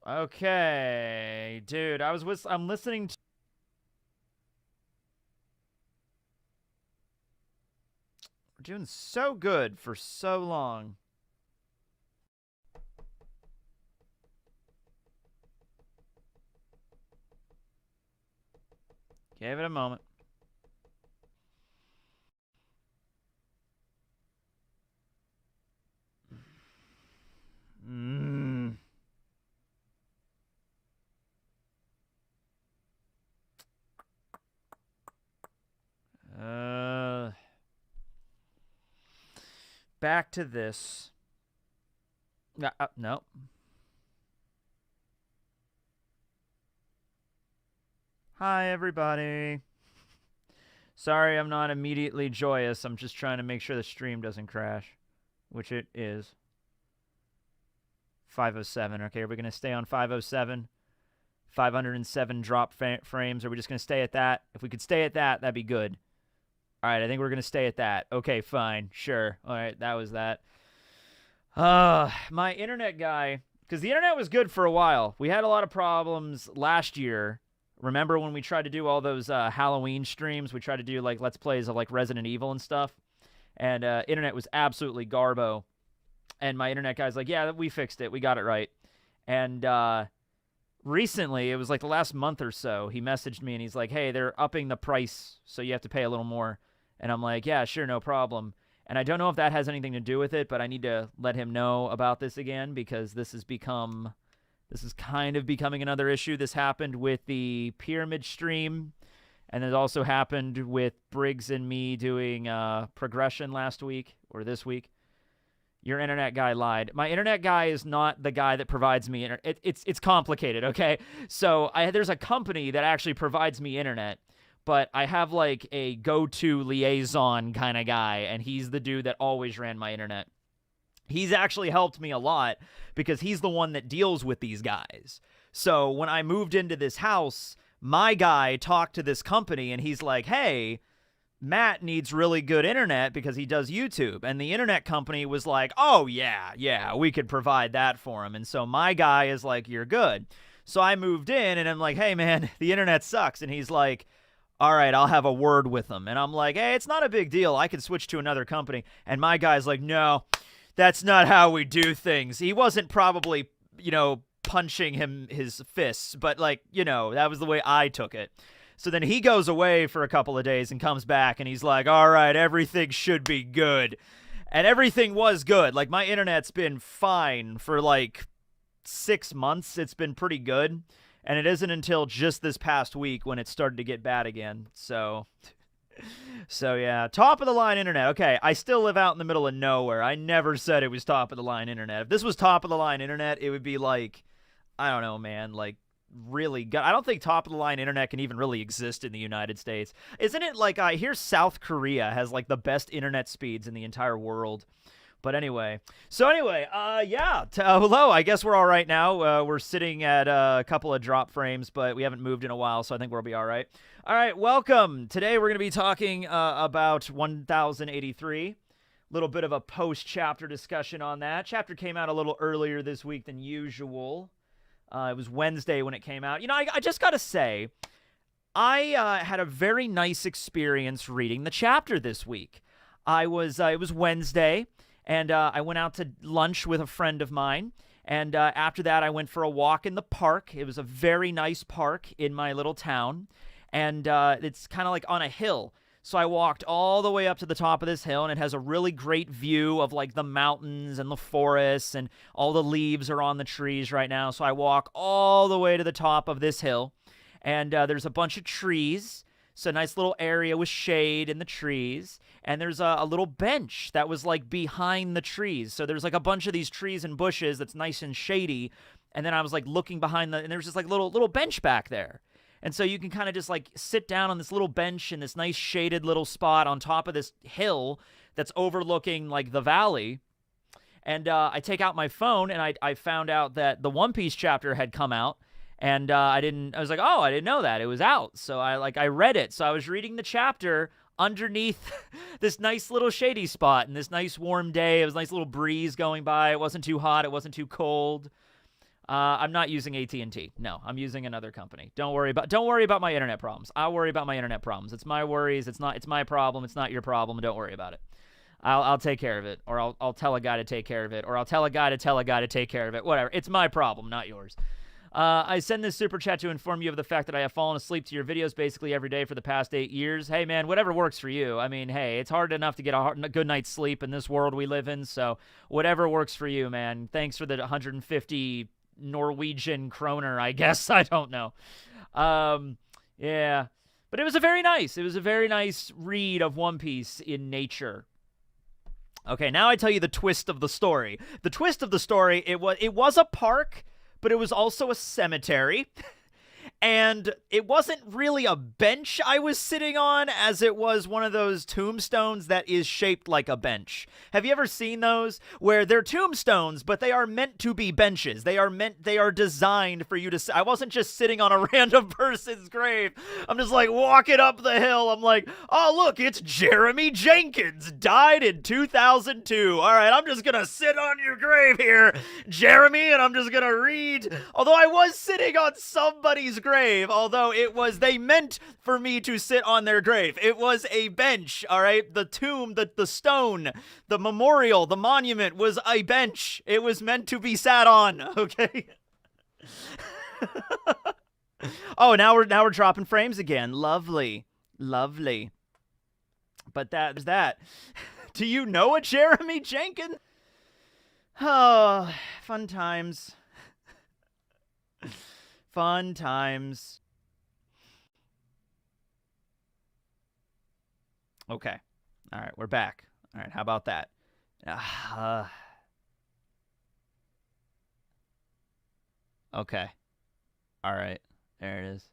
Okay, dude, I'm listening to. We're doing so good for so long. Give it a moment. Mm. Uh, Back to this. No. Hi, everybody. Sorry, I'm not immediately joyous. I'm just trying to make sure the stream doesn't crash, which it is. 507. Okay, are we going to stay on 507? 507 drop frames. Are we just going to stay at that? If we could stay at that, that'd be good. All right, I think we're going to stay at that. Okay, fine. Sure. All right, that was that. My internet guy, because the internet was good for a while. We had a lot of problems last year. Remember when we tried to do all those Halloween streams? We tried to do like Let's Plays of like Resident Evil and stuff. And internet was absolutely garbo. And my internet guy's like, yeah, we fixed it. We got it right. And recently, it was like the last month or so, he messaged me and he's like, hey, they're upping the price, so you have to pay a little more. And I'm like, yeah, sure, no problem. And I don't know if that has anything to do with it, but I need to let him know about this again because this is kind of becoming another issue. This happened with the Pyramid stream, and it also happened with Briggs and me doing Progression last week or this week. Your internet guy lied. My internet guy is not the guy that provides me internet. It's complicated, okay? So there's a company that actually provides me internet, but I have like a go-to liaison kind of guy, and he's the dude that always ran my internet. He's actually helped me a lot because he's the one that deals with these guys. So when I moved into this house, my guy talked to this company, and he's like, hey, Matt needs really good internet because he does YouTube. And the internet company was like, oh, yeah, we could provide that for him. And so my guy is like, you're good. So I moved in, and I'm like, hey, man, the internet sucks. And he's like, all right, I'll have a word with him. And I'm like, hey, it's not a big deal. I can switch to another company. And my guy's like, no, that's not how we do things. He wasn't probably, punching his fists, but like, that was the way I took it. So then he goes away for a couple of days and comes back, and he's like, all right, everything should be good. And everything was good. Like, my internet's been fine for like 6 months. It's been pretty good. And it isn't until just this past week when it started to get bad again. So yeah, top of the line internet. Okay, I still live out in the middle of nowhere. I never said it was top of the line internet. If this was top of the line internet, it would be like, I don't know, man, like really good. I don't think top of the line internet can even really exist in the United States. Isn't it like I hear South Korea has like the best internet speeds in the entire world? But anyway, yeah. Hello. I guess we're all right now. We're sitting at a couple of drop frames, but we haven't moved in a while, so I think we'll be all right. All right, welcome. Today we're going to be talking about 1083. Little bit of a post-chapter discussion on that. Chapter came out a little earlier this week than usual. It was Wednesday when it came out. I just got to say, I had a very nice experience reading the chapter this week. It was Wednesday, and I went out to lunch with a friend of mine. And after that, I went for a walk in the park. It was a very nice park in my little town. And it's kind of like on a hill. So I walked all the way up to the top of this hill, and it has a really great view of like the mountains and the forests, and all the leaves are on the trees right now. So I walk all the way to the top of this hill, and there's a bunch of trees. So a nice little area with shade in the trees. And there's a little bench that was like behind the trees. So there's like a bunch of these trees and bushes that's nice and shady. And then I was like looking behind and there's just like little bench back there. And so you can kind of just like sit down on this little bench in this nice shaded little spot on top of this hill that's overlooking like the valley. And I take out my phone, and I found out that the One Piece chapter had come out. And I was like, oh, I didn't know that. It was out. So I read it. So I was reading the chapter underneath this nice little shady spot in this nice warm day. It was a nice little breeze going by. It wasn't too hot. It wasn't too cold. I'm not using AT&T. No, I'm using another company. Don't worry about my internet problems. I'll worry about my internet problems. It's my worries. It's my problem. It's not your problem. Don't worry about it. I'll take care of it, or I'll tell a guy to take care of it, or I'll tell a guy to tell a guy to take care of it. Whatever. It's my problem, not yours. I send this super chat to inform you of the fact that I have fallen asleep to your videos basically every day for the past 8 years. Hey, man, whatever works for you. I mean, hey, it's hard enough to get a good night's sleep in this world we live in, so whatever works for you, man. Thanks for the 150 Norwegian kroner, I guess. I don't know. Yeah. But it was a very nice read of One Piece in nature. Okay, now I tell you the twist of the story. The twist of the story, it was a park, but it was also a cemetery. And it wasn't really a bench I was sitting on, as it was one of those tombstones that is shaped like a bench. Have you ever seen those? Where they're tombstones, but they are meant to be benches. They are designed for you to sit. I wasn't just sitting on a random person's grave. I'm just like walking up the hill. I'm like, oh, look, it's Jeremy Jenkins, died in 2002. All right, I'm just going to sit on your grave here, Jeremy, and I'm just going to read. Although I was sitting on somebody's grave, although they meant for me to sit on their grave. It was a bench, all right? The tomb, the stone, the memorial, the monument was a bench. It was meant to be sat on, okay? Oh, now we're dropping frames again. Lovely. Lovely. But there's that. Do you know a Jeremy Jenkins? Oh, fun times. Fun times. Okay. All right, we're back. All right, how about that? Okay. All right. There it is.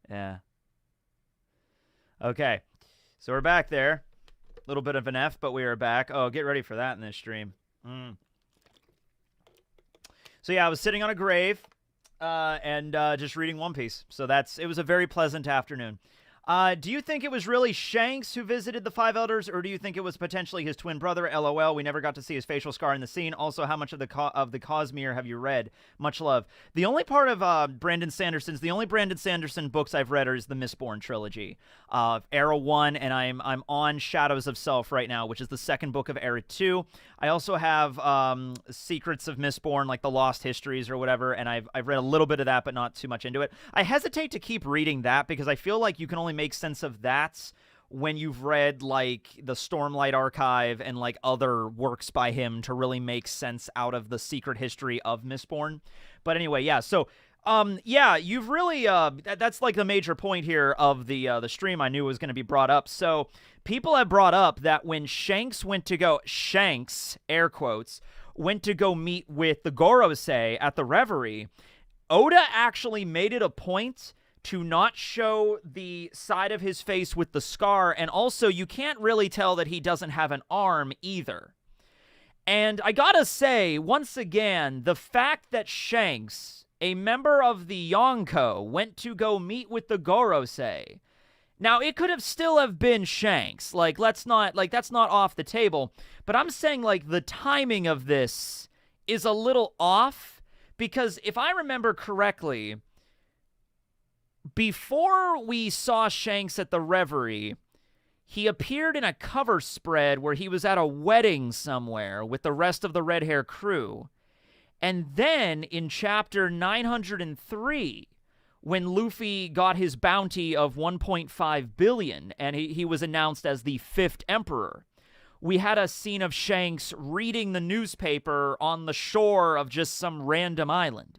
Yeah. Okay. So we're back there. A little bit of an F, but we are back. Oh, get ready for that in this stream. So yeah, I was sitting on a grave. And just reading One Piece. So it was a very pleasant afternoon. Do you think it was really Shanks who visited the Five Elders, or do you think it was potentially his twin brother? LOL, we never got to see his facial scar in the scene. Also, how much of the Cosmere have you read? Much love. The only part of Brandon Sanderson books I've read is the Mistborn trilogy. Era 1, and I'm on Shadows of Self right now, which is the second book of Era 2. I also have Secrets of Mistborn, like the Lost Histories or whatever, and I've read a little bit of that, but not too much into it. I hesitate to keep reading that because I feel like you can only make sense of that when you've read like the Stormlight Archive and like other works by him to really make sense out of the secret history of Mistborn. But anyway, yeah, so yeah, you've really that's like the major point here of the stream I knew was going to be brought up. So people have brought up that when Shanks, air quotes, went to go meet with the Gorosei at the Reverie, Oda actually made it a point to not show the side of his face with the scar, and also you can't really tell that he doesn't have an arm either. And I gotta say, once again, the fact that Shanks, a member of the Yonko, went to go meet with the Gorosei. Now, it could have still have been Shanks. Like, that's not off the table. But I'm saying, like, the timing of this is a little off, because if I remember correctly, before we saw Shanks at the Reverie, he appeared in a cover spread where he was at a wedding somewhere with the rest of the Red Hair crew. And then in chapter 903, when Luffy got his bounty of 1.5 billion and he was announced as the 5th Emperor, we had a scene of Shanks reading the newspaper on the shore of just some random island.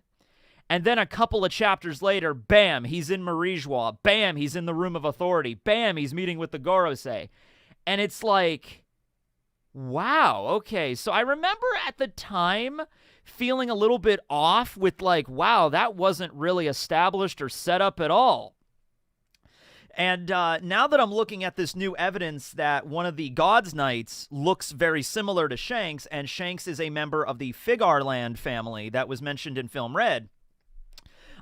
And then a couple of chapters later, bam, he's in Marijois. Bam, he's in the Room of Authority. Bam, he's meeting with the Gorosei. And it's like, wow, okay. So I remember at the time feeling a little bit off with like, wow, that wasn't really established or set up at all. And now that I'm looking at this new evidence that one of the God's Knights looks very similar to Shanks, and Shanks is a member of the Figarland family that was mentioned in Film Red,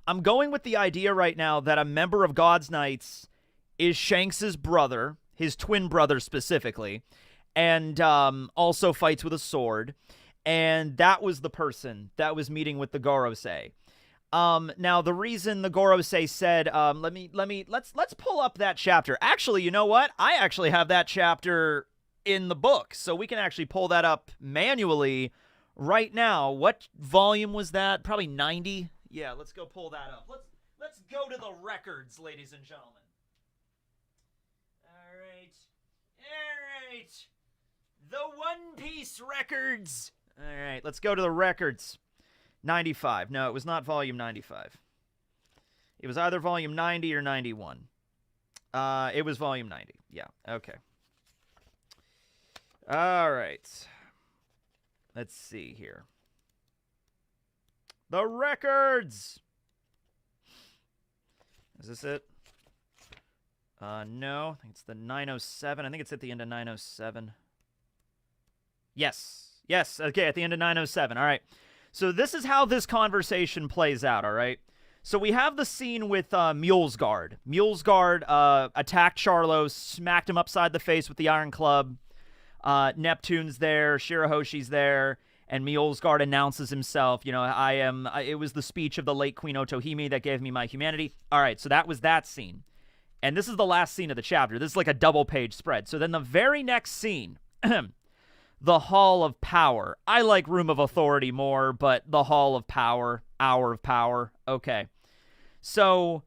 I'm going with the idea right now that a member of God's Knights is Shanks's brother, his twin brother specifically, and also fights with a sword. And that was the person that was meeting with the Gorosei. Now the reason the Gorosei said, let's pull up that chapter. Actually, you know what? I actually have that chapter in the book, so we can actually pull that up manually right now. What volume was that? Probably 90. Yeah, let's go pull that up. Let's go to the records, ladies and gentlemen. All right. The One Piece records. All right, let's go to the records. 95. No, it was not volume 95. It was either volume 90 or 91. It was volume 90. Yeah, okay. All right. Let's see here. The records. Is this it? No. I think it's the 907. I think it's at the end of 907. Yes. Okay, at the end of 907. All right. So this is how this conversation plays out, all right? So we have the scene with Mulesguard. Mulesguard attacked Charlo, smacked him upside the face with the Iron Club. Neptune's there, Shirahoshi's there, and Mulesguard announces himself. You know, it was the speech of the late Queen Otohime that gave me my humanity. All right, so that was that scene. And this is the last scene of the chapter. This is like a double-page spread. So then the very next scene, the Hall of Power. I like Room of Authority more, but the Hall of Power, Hour of Power. Okay. So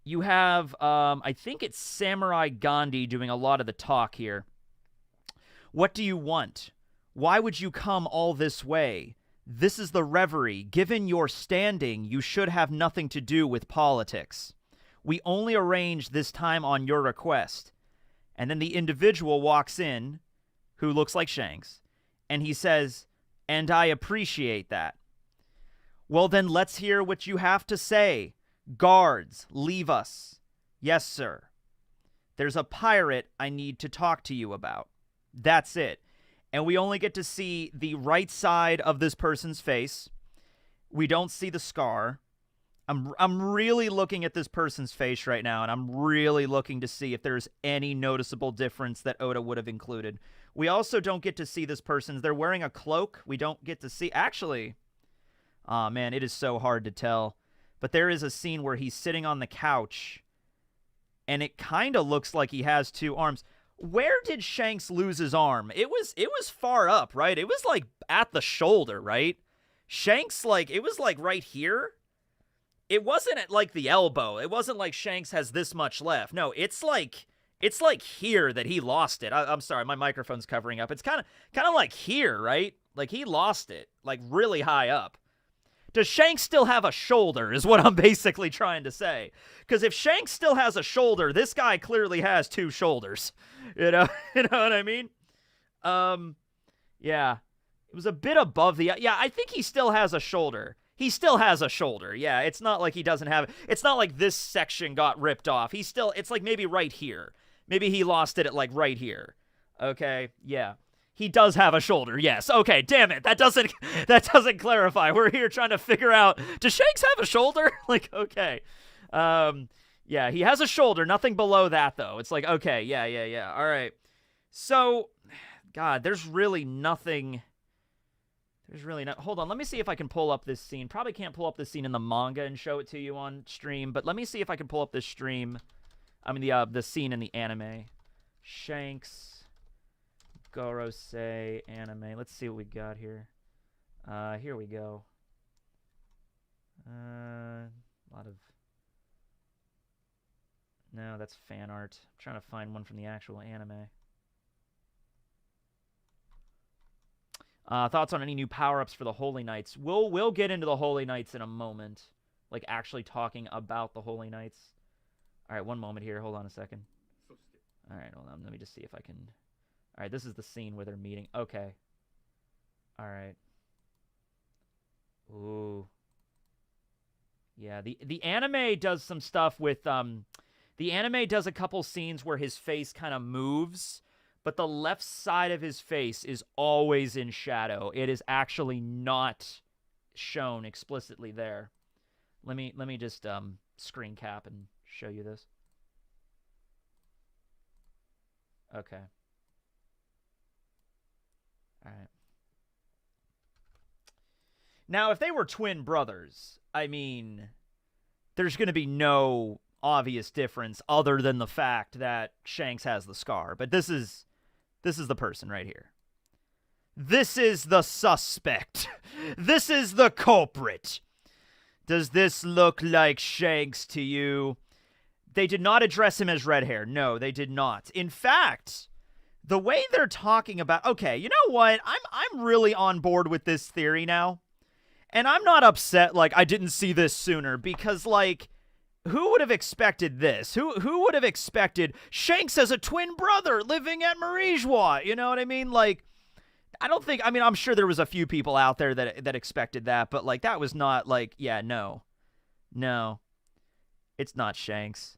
you have, I think it's Samurai Gandhi doing a lot of the talk here. What do you want? Why would you come all this way? This is the Reverie. Given your standing, you should have nothing to do with politics. We only arranged this time on your request. And then the individual walks in, who looks like Shanks, and he says, and I appreciate that. Well, then let's hear what you have to say. Guards, leave us. Yes, sir. There's a pirate I need to talk to you about. That's it. And we only get to see the right side of this person's face. We don't see the scar. I'm really looking at this person's face right now, and I'm really looking to see if there's any noticeable difference that Oda would have included. We also don't get to see this person's. They're wearing a cloak. We don't get to see. Actually, oh man, it is so hard to tell. But there is a scene where he's sitting on the couch, and it kind of looks like he has two arms. Where did Shanks lose his arm? It was far up, right? It was like at the shoulder, right? Shanks, like, it was like right here. It wasn't at like the elbow. It wasn't like Shanks has this much left. No, it's like here that he lost it. I'm sorry, my microphone's covering up. It's kind of like here, right? Like he lost it, like really high up. Does Shanks still have a shoulder is what I'm basically trying to say. Because if Shanks still has a shoulder, this guy clearly has two shoulders. You know what I mean? Yeah. It was a bit above the... Yeah, I think he still has a shoulder. He still has a shoulder. Yeah, it's not like he doesn't have... It's not like this section got ripped off. He still... It's like maybe right here. Maybe he lost it at like right here. Okay, yeah. He does have a shoulder, yes. Okay, damn it. That doesn't clarify. We're here trying to figure out, does Shanks have a shoulder? Like, okay. Yeah, he has a shoulder. Nothing below that, though. It's like, okay, yeah. All right. So, God, there's really nothing... There's really not... Hold on, let me see if I can pull up this scene. Probably can't pull up this scene in the manga and show it to you on stream, but let me see if I can pull up this stream. I mean, the scene in the anime. Shanks... Gorosei anime. Let's see what we got here. Here we go. A lot of... No, that's fan art. I'm trying to find one from the actual anime. Thoughts on any new power-ups for the Holy Knights? We'll get into the Holy Knights in a moment. Like, actually talking about the Holy Knights. Alright, one moment here. Hold on a second. Alright, hold on. Let me just see if I can... Alright, this is the scene where they're meeting. Okay. Alright. Ooh. Yeah, the anime does some stuff with... The anime does a couple scenes where his face kind of moves, but the left side of his face is always in shadow. It is actually not shown explicitly there. Let me just screen cap and show you this. Okay. All right. Now, if they were twin brothers, I mean, there's going to be no obvious difference other than the fact that Shanks has the scar. But this is the person right here. This is the suspect. This is the culprit. Does this look like Shanks to you? They did not address him as red hair. No, they did not. In fact, the way they're talking about, okay, you know what? I'm really on board with this theory now. And I'm not upset like I didn't see this sooner, because like, who would have expected this? Who would have expected Shanks as a twin brother living at Marigeois? You know what I mean? Like, I'm sure there was a few people out there that expected that, but like, that was not like, yeah, no, it's not Shanks.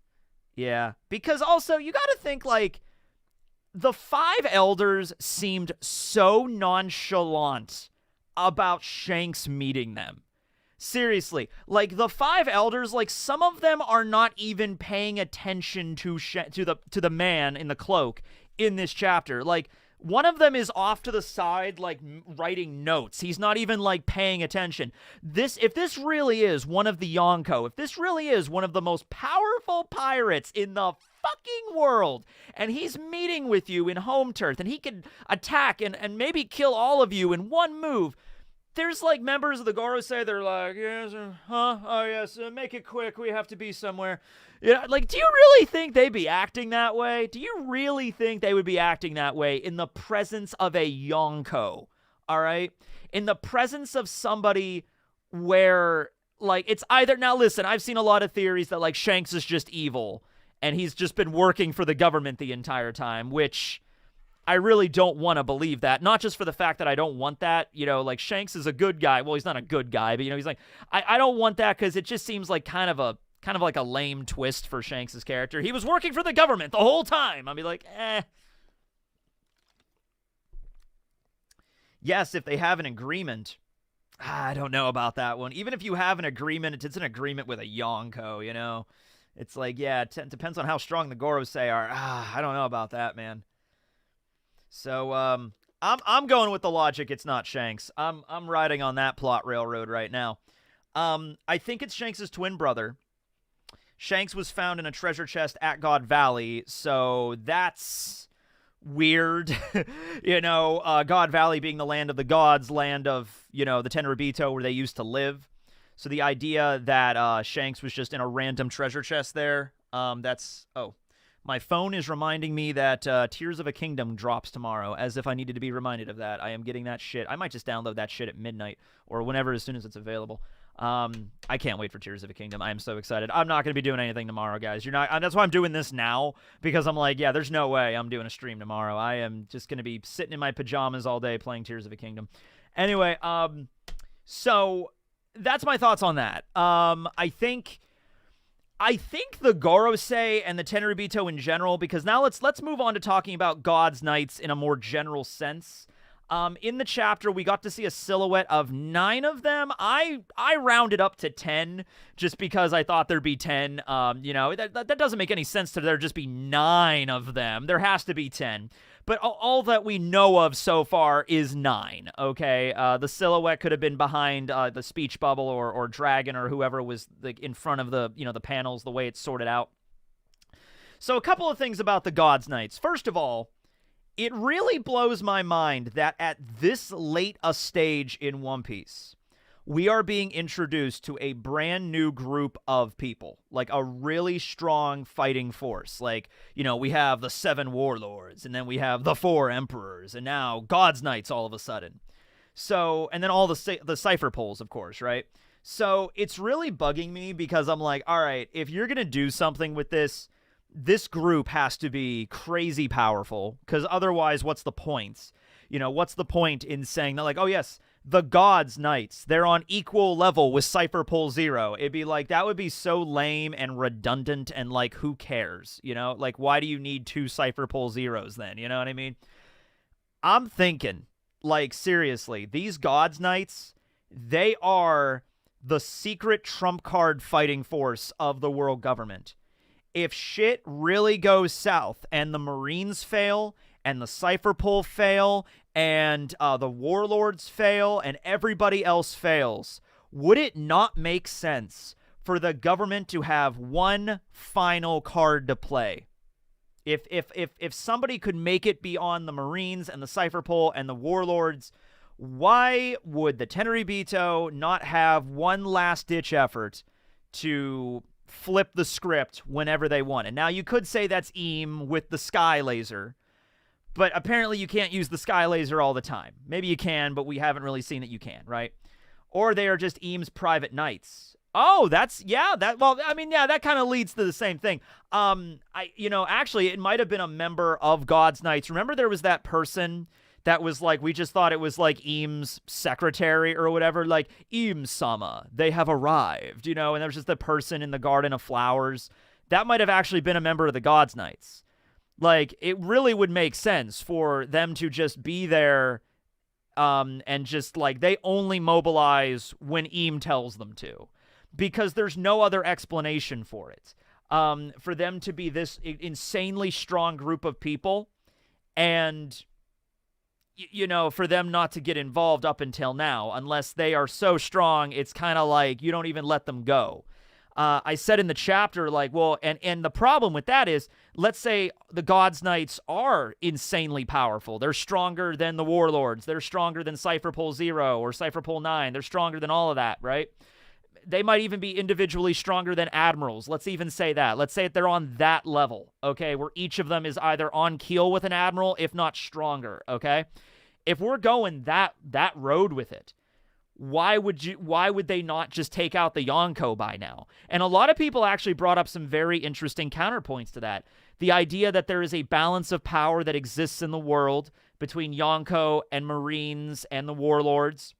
Yeah, because also you got to think like the five elders seemed so nonchalant about Shanks meeting them. Seriously, like the five elders, like some of them are not even paying attention to the man in the cloak in this chapter. Like, one of them is off to the side, like writing notes. He's not even like paying attention. If this really is one of the Yonko, if this really is one of the most powerful pirates in the fucking world, and he's meeting with you in Home Turf, and he can attack and maybe kill all of you in one move. There's like members of the Gorosei, they're like, yes, oh yes, make it quick, we have to be somewhere. Yeah, like, do you really think they'd be acting that way? Do you really think they would be acting that way in the presence of a Yonko? All right? In the presence of somebody where, like, it's either, now listen, I've seen a lot of theories that like Shanks is just evil, and he's just been working for the government the entire time, which I really don't want to believe that. Not just for the fact that I don't want that, you know, like Shanks is a good guy. Well, he's not a good guy, but you know, he's like, I don't want that because it just seems like kind of like a lame twist for Shanks' character. He was working for the government the whole time. I'd be like, Yes, if they have an agreement. I don't know about that one. Even if you have an agreement, it's an agreement with a Yonko, you know? It's like, yeah, it depends on how strong the Gorosei are. I don't know about that, man. So, I'm going with the logic it's not Shanks. I'm riding on that plot railroad right now. I think it's Shanks' twin brother. Shanks was found in a treasure chest at God Valley, so that's weird. You know, God Valley being the land of the gods, land of, you know, the Tenryubito where they used to live. So the idea that Shanks was just in a random treasure chest there, my phone is reminding me that Tears of a Kingdom drops tomorrow, as if I needed to be reminded of that. I am getting that shit. I might just download that shit at midnight or whenever, as soon as it's available. I can't wait for Tears of a Kingdom. I am so excited. I'm not going to be doing anything tomorrow, guys. That's why I'm doing this now, because I'm like, yeah, there's no way I'm doing a stream tomorrow. I am just going to be sitting in my pajamas all day playing Tears of a Kingdom. Anyway, so that's my thoughts on that. I think the Gorosei and the Tenryubito in general, because now let's move on to talking about God's Knights in a more general sense. In the chapter, we got to see a silhouette of 9 of them. I rounded up to 10 just because I thought there'd be 10. You know, that doesn't make any sense to there just be 9 of them. There has to be 10. But all that we know of so far is 9, okay? The silhouette could have been behind the speech bubble or Dragon or whoever was like in front of the, you know, the panels, the way it's sorted out. So a couple of things about the God's Knights. First of all, it really blows my mind that at this late a stage in One Piece, we are being introduced to a brand new group of people, like a really strong fighting force. Like, you know, we have the 7 warlords, and then we have the 4 emperors, and now God's Knights all of a sudden. So, and then all the cipher pulls, of course, right? So it's really bugging me because I'm like, all right, if you're going to do something with this group has to be crazy powerful, because otherwise, what's the point? You know, what's the point in saying that, like, oh, yes, the God's Knights, they're on equal level with Cypher Pull Zero. It'd be like, that would be so lame and redundant and, like, who cares? You know, like, why do you need 2 Cypher Pull Zeros then? You know what I mean? I'm thinking, like, seriously, these God's Knights, they are the secret trump card fighting force of the world government. If shit really goes south and the Marines fail and the Cypher Pull fail and the warlords fail and everybody else fails, would it not make sense for the government to have one final card to play? If somebody could make it beyond the Marines and the Cypher Pole and the warlords, why would the Tenryubito not have one last-ditch effort to flip the script whenever they want? And now you could say that's Eam with the Sky Laser, but apparently you can't use the Sky Laser all the time. Maybe you can, but we haven't really seen that you can, right? Or they are just Eam's private knights. Oh, that kind of leads to the same thing. Actually, it might have been a member of God's Knights. Remember there was that person that was like, we just thought it was like Eam's secretary or whatever, like, Eam-sama, they have arrived, and there was just the person in the Garden of Flowers. That might have actually been a member of the God's Knights. Like, it really would make sense for them to just be there, and just, like, they only mobilize when Eam tells them to, because there's no other explanation for it. For them to be this insanely strong group of people, and for them not to get involved up until now, unless they are so strong, it's kind of like you don't even let them go. I said in the chapter, like, well, and the problem with that is, let's say the God's Knights are insanely powerful. They're stronger than the Warlords. They're stronger than Cypher Pole 0 or Cypher Pole 9. They're stronger than all of that, right? They might even be individually stronger than Admirals. Let's even say that. Let's say that they're on that level, okay, where each of them is either on keel with an Admiral, if not stronger, okay? If we're going that road with it, why would they not just take out the Yonko by now? And a lot of people actually brought up some very interesting counterpoints to that. The idea that there is a balance of power that exists in the world between Yonko and Marines and the Warlords.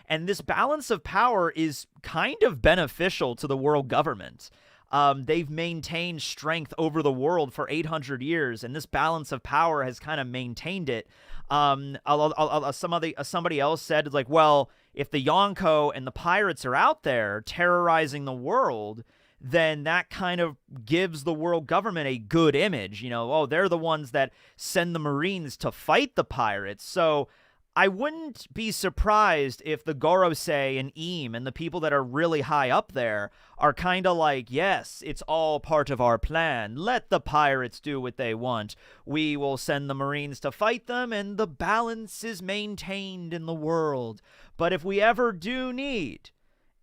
And this balance of power is kind of beneficial to the world government. They've maintained strength over the world for 800 years, and this balance of power has kind of maintained it. Somebody else said, like, well, if the Yonko and the pirates are out there terrorizing the world, then that kind of gives the world government a good image. They're the ones that send the Marines to fight the pirates. So I wouldn't be surprised if the Gorosei and Eam and the people that are really high up there are kind of like, yes, it's all part of our plan. Let the pirates do what they want. We will send the Marines to fight them, and the balance is maintained in the world. But if we ever do need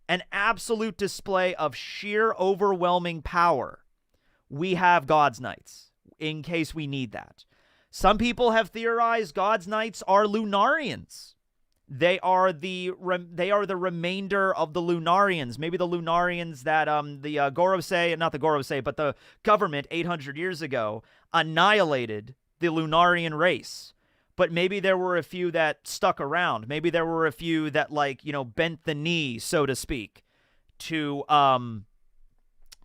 an absolute display of sheer overwhelming power, we have God's Knights in case we need that. Some people have theorized God's Knights are Lunarians. They are the remainder of the Lunarians. Maybe the Lunarians that the Gorosei, not the Gorosei, but the government 800 years ago annihilated the Lunarian race. But maybe there were a few that stuck around. Maybe there were a few that, like, bent the knee, so to speak, to to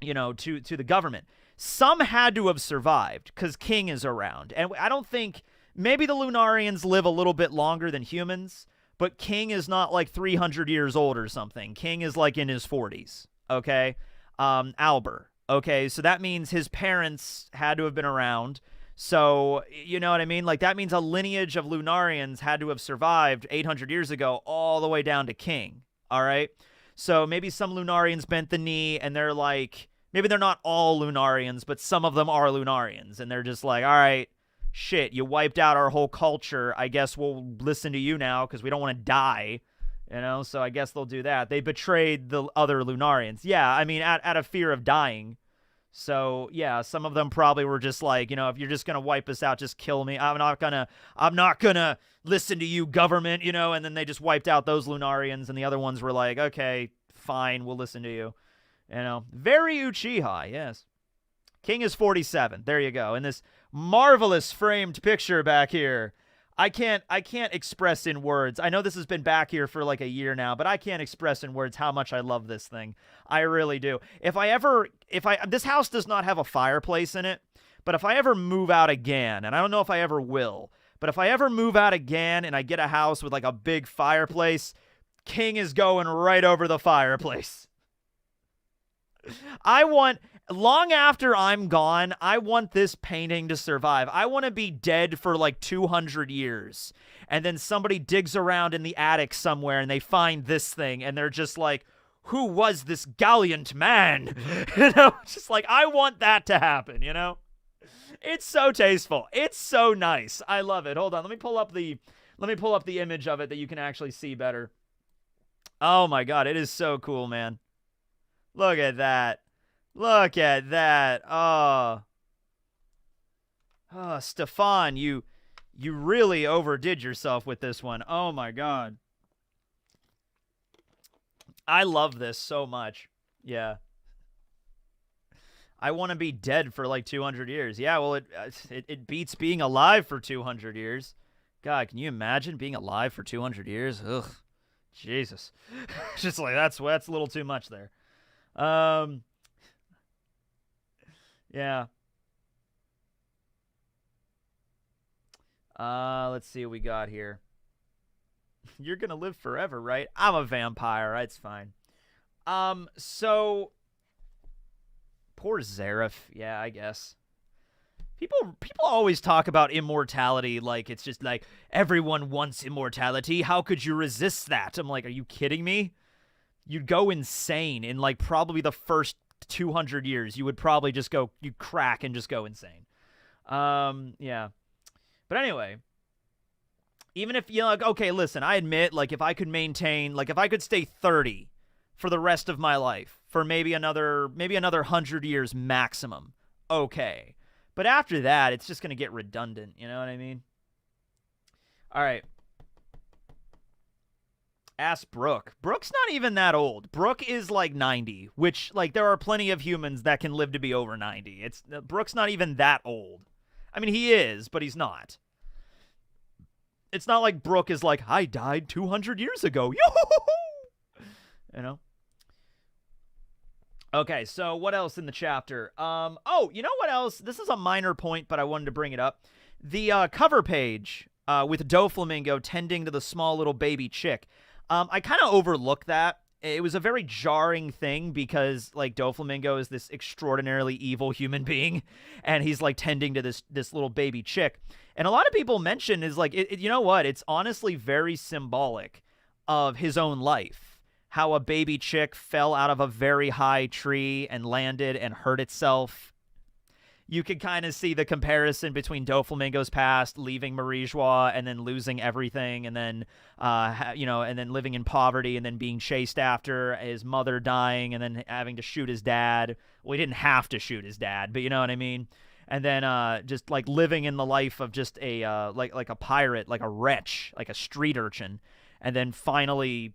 the government. Some had to have survived because King is around. And I don't think, maybe the Lunarians live a little bit longer than humans, but King is not like 300 years old or something. King is like in his 40s, okay? Albert, okay? So that means his parents had to have been around. So, you know what I mean? Like, that means a lineage of Lunarians had to have survived 800 years ago all the way down to King, all right? So maybe some Lunarians bent the knee and they're like, maybe they're not all Lunarians, but some of them are Lunarians. And they're just like, all right, shit, you wiped out our whole culture. I guess we'll listen to you now because we don't want to die. So I guess they'll do that. They betrayed the other Lunarians. Yeah, I mean, out of fear of dying. So, yeah, some of them probably were just like, if you're just going to wipe us out, just kill me. I'm not going to listen to you, government, and then they just wiped out those Lunarians, and the other ones were like, okay, fine, we'll listen to you. Very Uchiha, yes. King is 47. There you go. In this marvelous framed picture back here. I can't express in words. I know this has been back here for like a year now, but I can't express in words how much I love this thing. I really do. This house does not have a fireplace in it, but if I ever move out again, and I don't know if I ever will, but if I ever move out again and I get a house with like a big fireplace, King is going right over the fireplace. I want Long after I'm gone, I want this painting to survive. I want to be dead for like 200 years. And then somebody digs around in the attic somewhere and they find this thing and they're just like, who was this gallant man? Just like, I want that to happen, It's so tasteful. It's so nice. I love it. Hold on. Let me pull up the image of it that you can actually see better. Oh my God. It is so cool, man. Look at that. Look at that. Oh, Stefan, you really overdid yourself with this one. Oh my God. I love this so much. Yeah. I want to be dead for like 200 years. Yeah, well, it beats being alive for 200 years. God, can you imagine being alive for 200 years? Ugh. Jesus. Just like, that's a little too much there. Yeah. Let's see what we got here. You're gonna live forever, right? I'm a vampire. It's fine. So poor Zareth. Yeah, I guess. People always talk about immortality like it's just like everyone wants immortality. How could you resist that? I'm like, are you kidding me? You'd go insane in like probably the first 200 years. You would probably just go, you'd crack and just go insane. Yeah. But anyway, even if like, okay, listen, I admit, like, if I could maintain, like, if I could stay 30 for the rest of my life, for maybe another 100 years maximum, okay. But after that, it's just going to get redundant, you know what I mean? All right. Ask Brooke. Brooke's not even that old. Brooke is like 90, which, like, there are plenty of humans that can live to be over 90. Brooke's not even that old. I mean, he is, but he's not. It's not like Brooke is like, I died 200 years ago. Yo! You know? Okay, so what else in the chapter? Oh, you know what else? This is a minor point, but I wanted to bring it up. The cover page with Doflamingo tending to the small little baby chick. I kind of overlooked that. It was a very jarring thing because, like, Doflamingo is this extraordinarily evil human being, and he's, like, tending to this little baby chick. And a lot of people mention is, like, you know what? It's honestly very symbolic of his own life. How a baby chick fell out of a very high tree and landed and hurt itself. You could kind of see the comparison between Doflamingo's past, leaving Marie-Joie and then losing everything, and then, and then living in poverty and then being chased after, his mother dying and then having to shoot his dad. Well, he didn't have to shoot his dad, but you know what I mean? And then just like living in the life of just a like a pirate, like a wretch, like a street urchin, and then finally,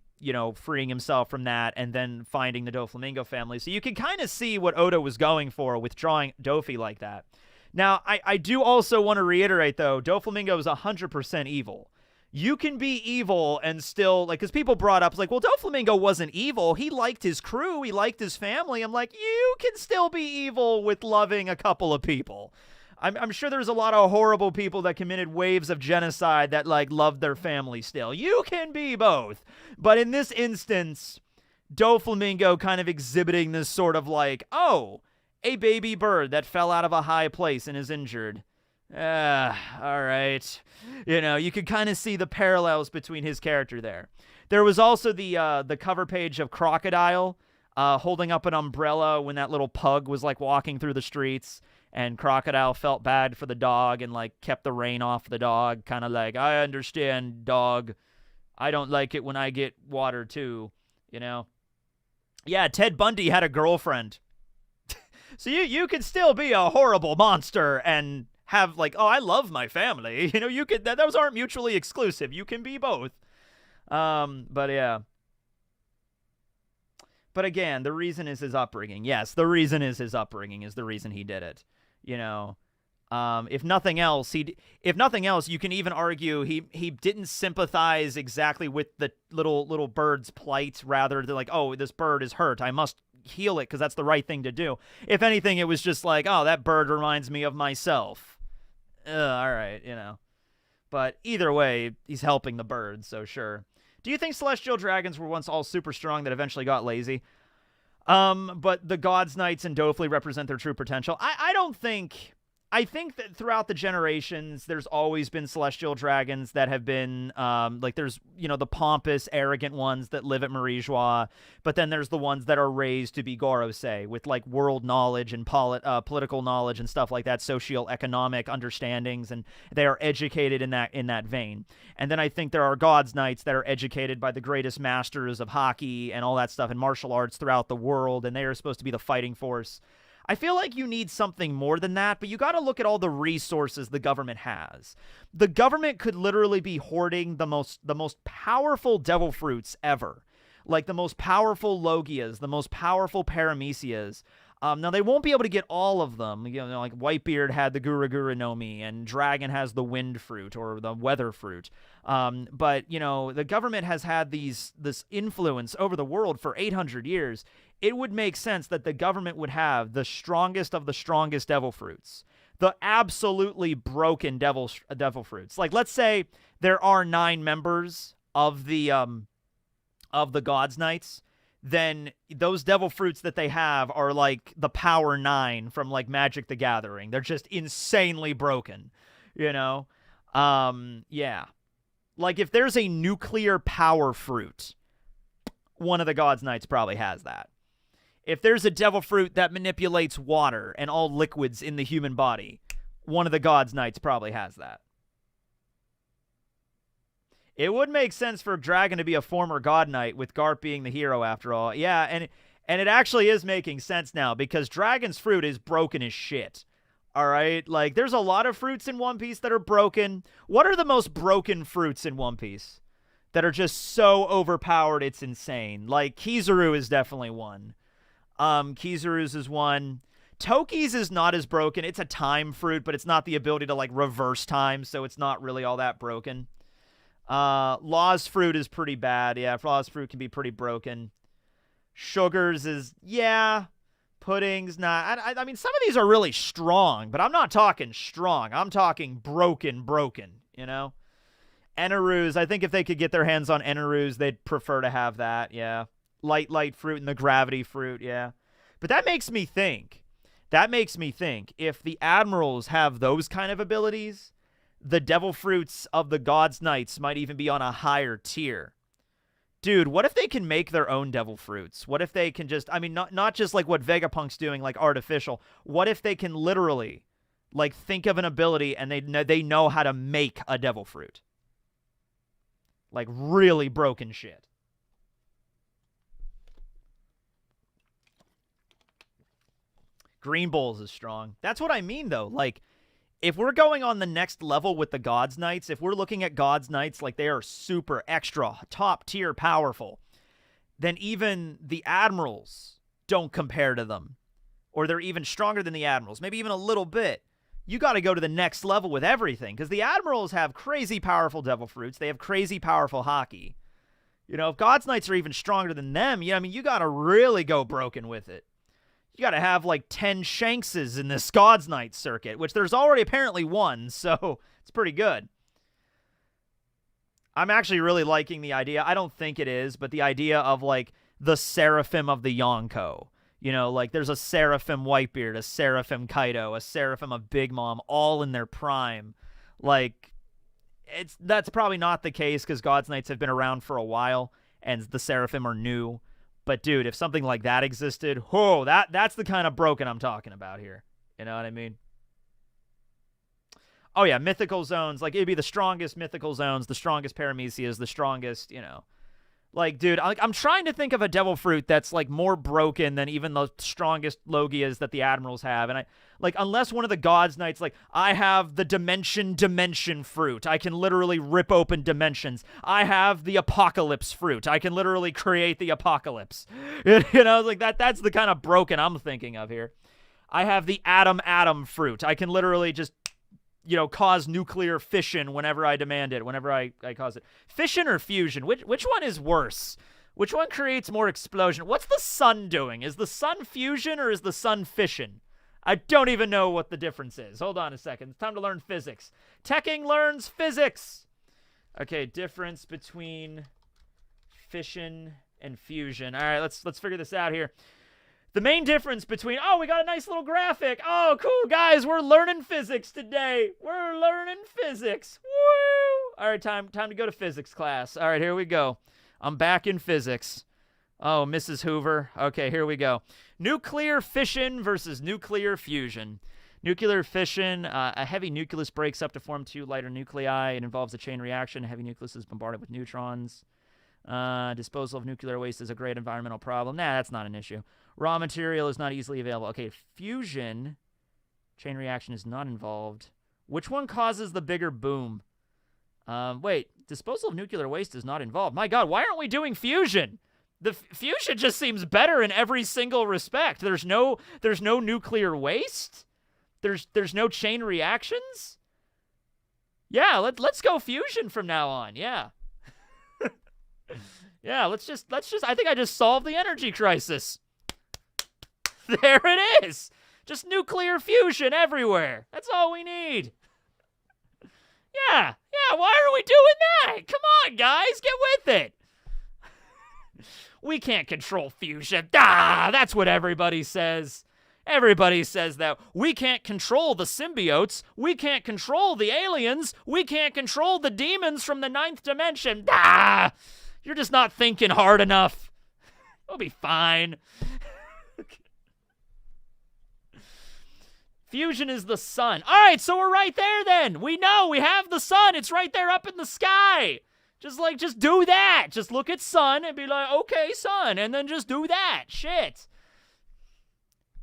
freeing himself from that, and then finding the Doflamingo family. So you can kind of see what Oda was going for with drawing Dofi like that. Now, I do also want to reiterate, though, Doflamingo is 100% evil. You can be evil and still, like, because people brought up, like, well, Doflamingo wasn't evil. He liked his crew. He liked his family. I'm like, you can still be evil with loving a couple of people. I'm sure there's a lot of horrible people that committed waves of genocide that, like, loved their family still. You can be both. But in this instance, Doflamingo kind of exhibiting this sort of like, oh, a baby bird that fell out of a high place and is injured. All right. You could kind of see the parallels between his character there. There was also the cover page of Crocodile holding up an umbrella when that little pug was, like, walking through the streets. And Crocodile felt bad for the dog and, like, kept the rain off the dog. Kind of like, I understand, dog. I don't like it when I get water, too. Yeah, Ted Bundy had a girlfriend. So you could still be a horrible monster and have, like, oh, I love my family. You could, those aren't mutually exclusive. You can be both. But yeah. But again, the reason is his upbringing. Yes, the reason is his upbringing is the reason he did it. If nothing else, you can even argue he didn't sympathize exactly with the little bird's plight, rather than like, oh, this bird is hurt, I must heal it because that's the right thing to do. If anything, it was just like, oh, that bird reminds me of myself. All right, But either way, he's helping the bird, so sure. Do you think celestial dragons were once all super strong that eventually got lazy? But the God's Knights and Dofle represent their true potential. I don't think. I think that throughout the generations, there's always been celestial dragons that have been, like there's, the pompous, arrogant ones that live at Marie-Joie, but then there's the ones that are raised to be Gorosei with like world knowledge and political knowledge and stuff like that, socioeconomic understandings, and they are educated in that vein. And then I think there are God's Knights that are educated by the greatest masters of hockey and all that stuff and martial arts throughout the world, and they are supposed to be the fighting force. I feel like you need something more than that, but you got to look at all the resources the government has. The government could literally be hoarding the most powerful devil fruits ever, like the most powerful Logias, the most powerful Paramecias. Now, they won't be able to get all of them. Like Whitebeard had the Gura Gura no Mi, and Dragon has the Wind Fruit or the Weather Fruit. But, the government has had this influence over the world for 800 years. It would make sense that the government would have the strongest of the strongest devil fruits. The absolutely broken devil fruits. Like, let's say there are 9 members of the God's Knights. Then those devil fruits that they have are like the power 9 from like Magic the Gathering. They're just insanely broken, Yeah. Like if there's a nuclear power fruit, one of the God's Knights probably has that. If there's a devil fruit that manipulates water and all liquids in the human body, one of the God's Knights probably has that. It would make sense for Dragon to be a former God Knight, with Garp being the hero after all. Yeah, and it actually is making sense now, because Dragon's fruit is broken as shit. All right? Like, there's a lot of fruits in One Piece that are broken. What are the most broken fruits in One Piece that are just so overpowered it's insane? Like, Kizaru is definitely one. Kizaru's is one. Toki's is not as broken. It's a time fruit, but it's not the ability to, like, reverse time, so it's not really all that broken. Law's fruit is pretty bad. Yeah, Law's fruit can be pretty broken. Sugar's is, yeah. Pudding's not. I mean, some of these are really strong, but I'm not talking strong. I'm talking broken, Eneru's, I think if they could get their hands on Eneru's, they'd prefer to have that, yeah. Light fruit and the gravity fruit, yeah. But that makes me think. If the admirals have those kind of abilities, the devil fruits of the God's Knights might even be on a higher tier. Dude, what if they can make their own devil fruits? What if they can just, I mean, not just like what Vegapunk's doing, like artificial. What if they can literally, like, think of an ability and they know how to make a devil fruit? Like, really broken shit. Green Bulls is strong. That's what I mean, though. Like, if we're going on the next level with the God's Knights, if we're looking at God's Knights like they are super extra top tier powerful, then even the admirals don't compare to them. Or they're even stronger than the admirals, maybe even a little bit. You got to go to the next level with everything, because the admirals have crazy powerful devil fruits. They have crazy powerful hockey. If God's Knights are even stronger than them, you got to really go broken with it. You got to have like 10 Shankses in this God's Knight circuit, which there's already apparently one, so it's pretty good. I'm actually really liking the idea. I don't think it is, but the idea of like the Seraphim of the Yonko. Like there's a Seraphim Whitebeard, a Seraphim Kaido, a Seraphim of Big Mom, all in their prime. Like, that's probably not the case, because God's Knights have been around for a while, and the Seraphim are new. But, dude, if something like that existed, that's the kind of broken I'm talking about here. You know what I mean? Oh, yeah, mythical zones. Like, it'd be the strongest mythical zones, the strongest Paramecias, the strongest, Like, dude, I'm trying to think of a devil fruit that's, like, more broken than even the strongest Logias that the admirals have. And unless one of the God's Knights, like, I have the dimension fruit. I can literally rip open dimensions. I have the apocalypse fruit. I can literally create the apocalypse. Like, that's the kind of broken I'm thinking of here. I have the atom fruit. I can literally just, cause nuclear fission whenever I demand it, whenever I cause it. Fission or fusion? Which one is worse? Which one creates more explosion? What's the sun doing? Is the sun fusion or is the sun fission? I don't even know what the difference is. Hold on a second. It's time to learn physics. Teching learns physics. Okay, difference between fission and fusion. All right, let's figure this out here. The main difference between, oh, we got a nice little graphic. Oh, cool, guys, we're learning physics today. We're learning physics. Woo! All right, time to go to physics class. All right, here we go. I'm back in physics. Oh, Mrs. Hoover. Okay, here we go. Nuclear fission versus nuclear fusion. Nuclear fission, a heavy nucleus breaks up to form two lighter nuclei. It involves a chain reaction. A heavy nucleus is bombarded with neutrons. Disposal of nuclear waste is a great environmental problem. Nah, that's not an issue. Raw material is not easily available. Okay, fusion, chain reaction is not involved. Which one causes the bigger boom? Wait, disposal of nuclear waste is not involved. My God, why aren't we doing fusion? The fusion just seems better in every single respect. There's no nuclear waste. There's no chain reactions. Yeah, let's go fusion from now on. Yeah. Yeah, let's just I think I just solved the energy crisis. There it is. Just nuclear fusion everywhere. That's all we need. Yeah, why are we doing that? Come on, guys, get with it. We can't control fusion. That's what everybody says. Everybody says that. We can't control the symbiotes. We can't control the aliens. We can't control the demons from the 9th dimension. You're just not thinking hard enough. We'll be fine. Fusion is the sun. All right, so we're right there then. We know we have the sun. It's right there up in the sky. Just do that. Just look at sun and be like, okay, sun, and then just do that. Shit.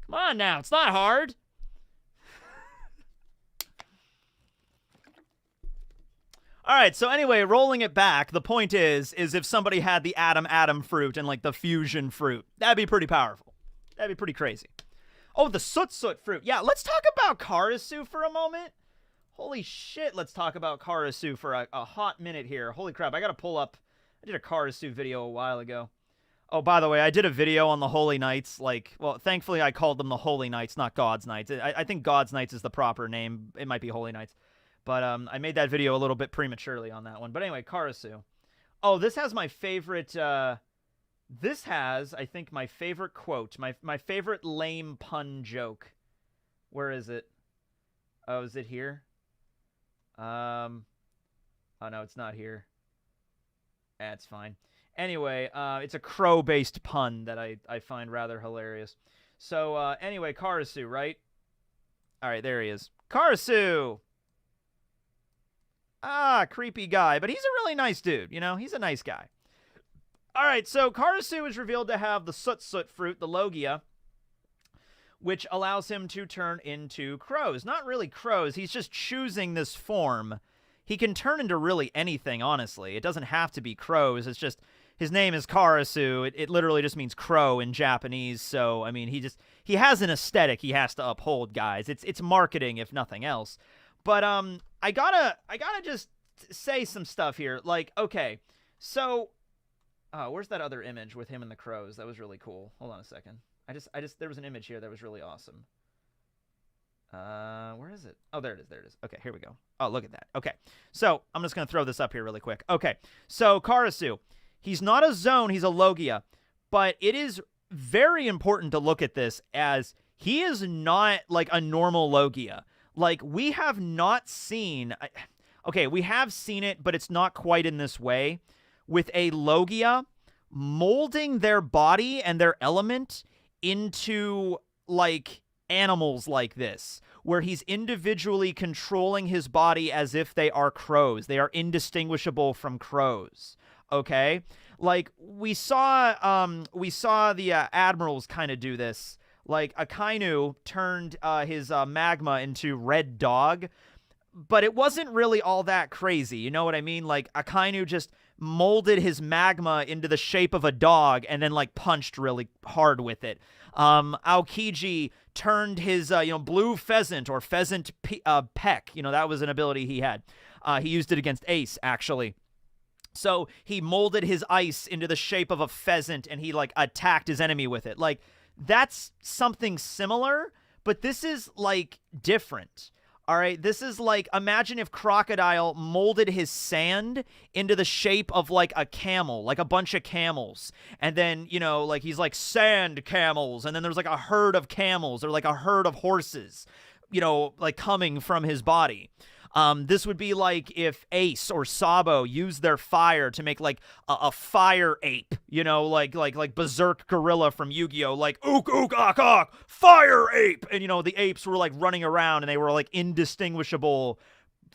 Come on now. It's not hard. All right, so anyway, rolling it back, the point is if somebody had the atom fruit and like the fusion fruit, that'd be pretty powerful. That'd be pretty crazy. Oh, the soot fruit. Yeah, let's talk about Karasu for a moment. Holy shit, let's talk about Karasu for a hot minute here. Holy crap, I gotta pull up. I did a Karasu video a while ago. Oh, by the way, I did a video on the Holy Knights. Well, thankfully I called them the Holy Knights, not God's Knights. I think God's Knights is the proper name. It might be Holy Knights. But I made that video a little bit prematurely on that one. But anyway, Karasu. Oh, this has my favorite... This has, I think, my favorite quote. My favorite lame pun joke. Where is it? Oh, is it here? Oh, no, it's not here. That's fine. Anyway, it's a crow-based pun that I find rather hilarious. So, anyway, Karasu, right? All right, there he is. Karasu! Creepy guy, but he's a really nice dude, you know? He's a nice guy. All right, so Karasu is revealed to have the soot fruit, the Logia, which allows him to turn into crows. Not really crows, he's just choosing this form. He can turn into really anything, honestly. It doesn't have to be crows, it's just, his name is Karasu. It literally just means crow in Japanese, so, I mean, he has an aesthetic he has to uphold, guys. It's marketing, if nothing else. But, I gotta just say some stuff here. Like, okay, so... Oh, where's that other image with him and the crows? That was really cool. Hold on a second. There was an image here that was really awesome. Where is it? Oh, there it is. Okay, here we go. Oh, look at that. Okay, so I'm just going to throw this up here really quick. Okay, so Karasu. He's not a zone, he's a Logia. But it is very important to look at this as he is not like a normal Logia. Like, we have not seen... Okay, we have seen it, but it's not quite in this way. With a Logia molding their body and their element into, like, animals like this, where he's individually controlling his body as if they are crows. They are indistinguishable from crows, okay? Like, we saw the admirals kind of do this. Like, Akainu turned his magma into red dog, but it wasn't really all that crazy, you know what I mean? Like, Akainu just molded his magma into the shape of a dog and then, like, punched really hard with it. Aokiji turned his, blue pheasant or pheasant peck. You know, that was an ability he had. He used it against Ace, actually. So he molded his ice into the shape of a pheasant and he, like, attacked his enemy with it. Like, that's something similar, but this is, like, different. All right, this is like, imagine if Crocodile molded his sand into the shape of like a camel, like a bunch of camels. And then, you know, like he's like sand camels. And then there's like a herd of camels or like a herd of horses, you know, like coming from his body. This would be like if Ace or Sabo used their fire to make like a fire ape, you know, like Berserk Gorilla from Yu-Gi-Oh, like ook ook ak ak, fire ape, and you know the apes were like running around and they were like indistinguishable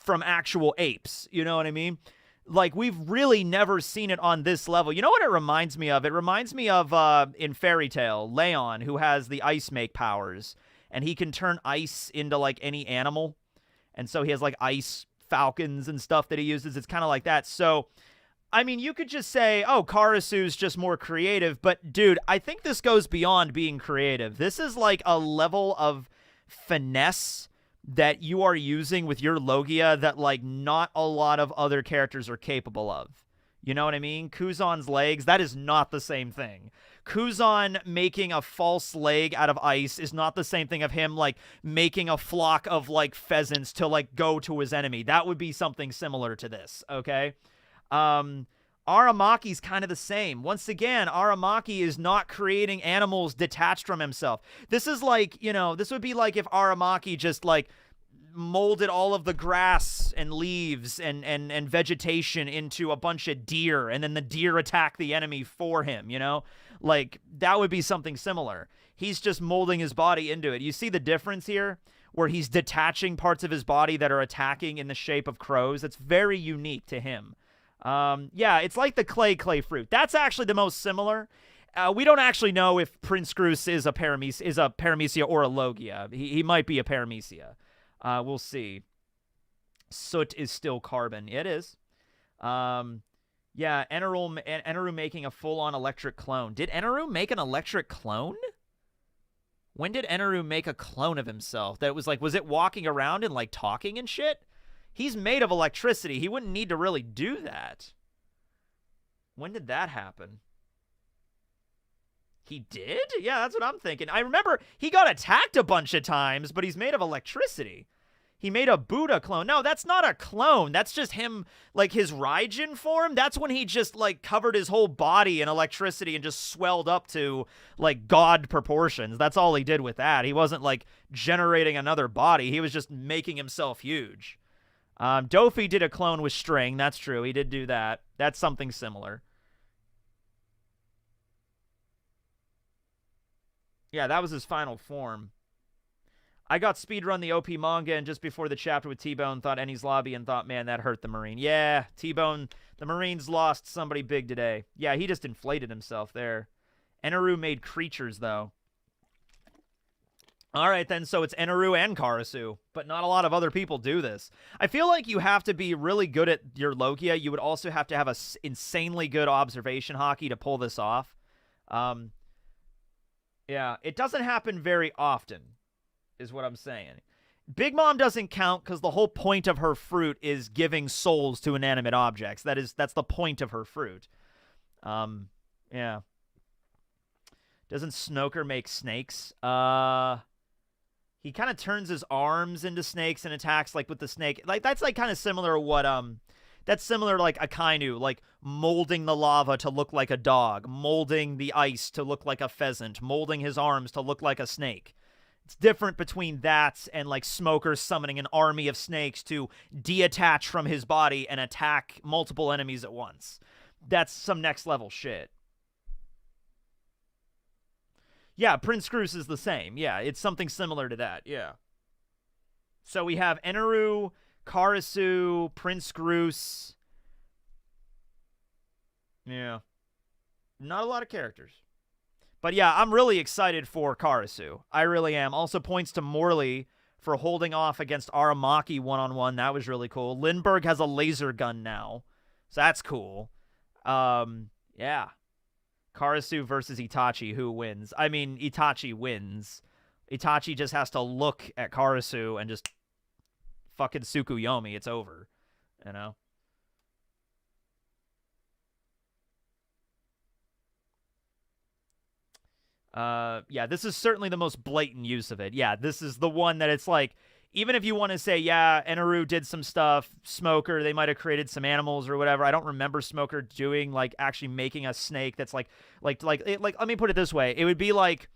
from actual apes. You know what I mean? Like we've really never seen it on this level. You know what it reminds me of? It reminds me of in Fairy Tail, Leon, who has the ice make powers, and he can turn ice into like any animal. And so he has like ice falcons and stuff that he uses. It's kind of like that. So, I mean, you could just say, oh, Karasu's just more creative. But, dude, I think this goes beyond being creative. This is like a level of finesse that you are using with your Logia that like not a lot of other characters are capable of. You know what I mean? Kuzan's legs, that is not the same thing. Kuzan making a false leg out of ice is not the same thing of him like making a flock of like pheasants to like go to his enemy. That would be something similar to this, okay? Aramaki's kind of the same. Once again, Aramaki is not creating animals detached from himself. This is like, you know, this would be like if Aramaki just like molded all of the grass and leaves and vegetation into a bunch of deer, and then the deer attack the enemy for him, you know? Like, that would be something similar. He's just molding his body into it. You see the difference here? Where he's detaching parts of his body that are attacking in the shape of crows. It's very unique to him. Yeah, it's like the clay fruit. That's actually the most similar. We don't actually know if Prince Groose is a Paramecia or a Logia. He might be a Paramecia. We'll see. Soot is still carbon. It is. Yeah, Eneru making a full-on electric clone. Did Eneru make an electric clone? When did Eneru make a clone of himself? That was like, was it walking around and like talking and shit? He's made of electricity. He wouldn't need to really do that. When did that happen? He did? Yeah, that's what I'm thinking. I remember he got attacked a bunch of times, but he's made of electricity. He made a Buddha clone. No, that's not a clone. That's just him, like, his Raijin form. That's when he just, like, covered his whole body in electricity and just swelled up to, like, god proportions. That's all he did with that. He wasn't, like, generating another body. He was just making himself huge. Dofi did a clone with string. That's true. He did do that. That's something similar. Yeah, that was his final form. I got speedrun the OP manga, and just before the chapter with T-Bone, thought Enies Lobby and thought, man, that hurt the Marine. Yeah, T-Bone, the Marines lost somebody big today. Yeah, he just inflated himself there. Eneru made creatures, though. All right, then, so it's Eneru and Karasu, but not a lot of other people do this. I feel like you have to be really good at your Logia. You would also have to have a insanely good observation hockey to pull this off. Yeah, it doesn't happen very often, is what I'm saying. Big Mom doesn't count because the whole point of her fruit is giving souls to inanimate objects. That's the point of her fruit. Yeah. Doesn't Snoker make snakes? He kind of turns his arms into snakes and attacks like with the snake. Like that's like kind of similar to what that's similar to like Akainu, like molding the lava to look like a dog, molding the ice to look like a pheasant, molding his arms to look like a snake. It's different between that and like Smoker summoning an army of snakes to detach from his body and attack multiple enemies at once. That's some next level shit. Yeah, Prince Groose is the same. Yeah, it's something similar to that. Yeah. So we have Eneru, Karasu, Prince Groose. Yeah. Not a lot of characters. But yeah, I'm really excited for Karasu. I really am. Also points to Morley for holding off against Aramaki one-on-one. That was really cool. Lindbergh has a laser gun now. So that's cool. Yeah. Karasu versus Itachi. Who wins? I mean, Itachi wins. Itachi just has to look at Karasu and just fucking Tsukuyomi. It's over. You know? Yeah, this is certainly the most blatant use of it. Yeah, this is the one that it's like, even if you want to say, yeah, Eneru did some stuff, Smoker, they might have created some animals or whatever. I don't remember Smoker doing, like, actually making a snake that's like, let me put it this way. It'd be like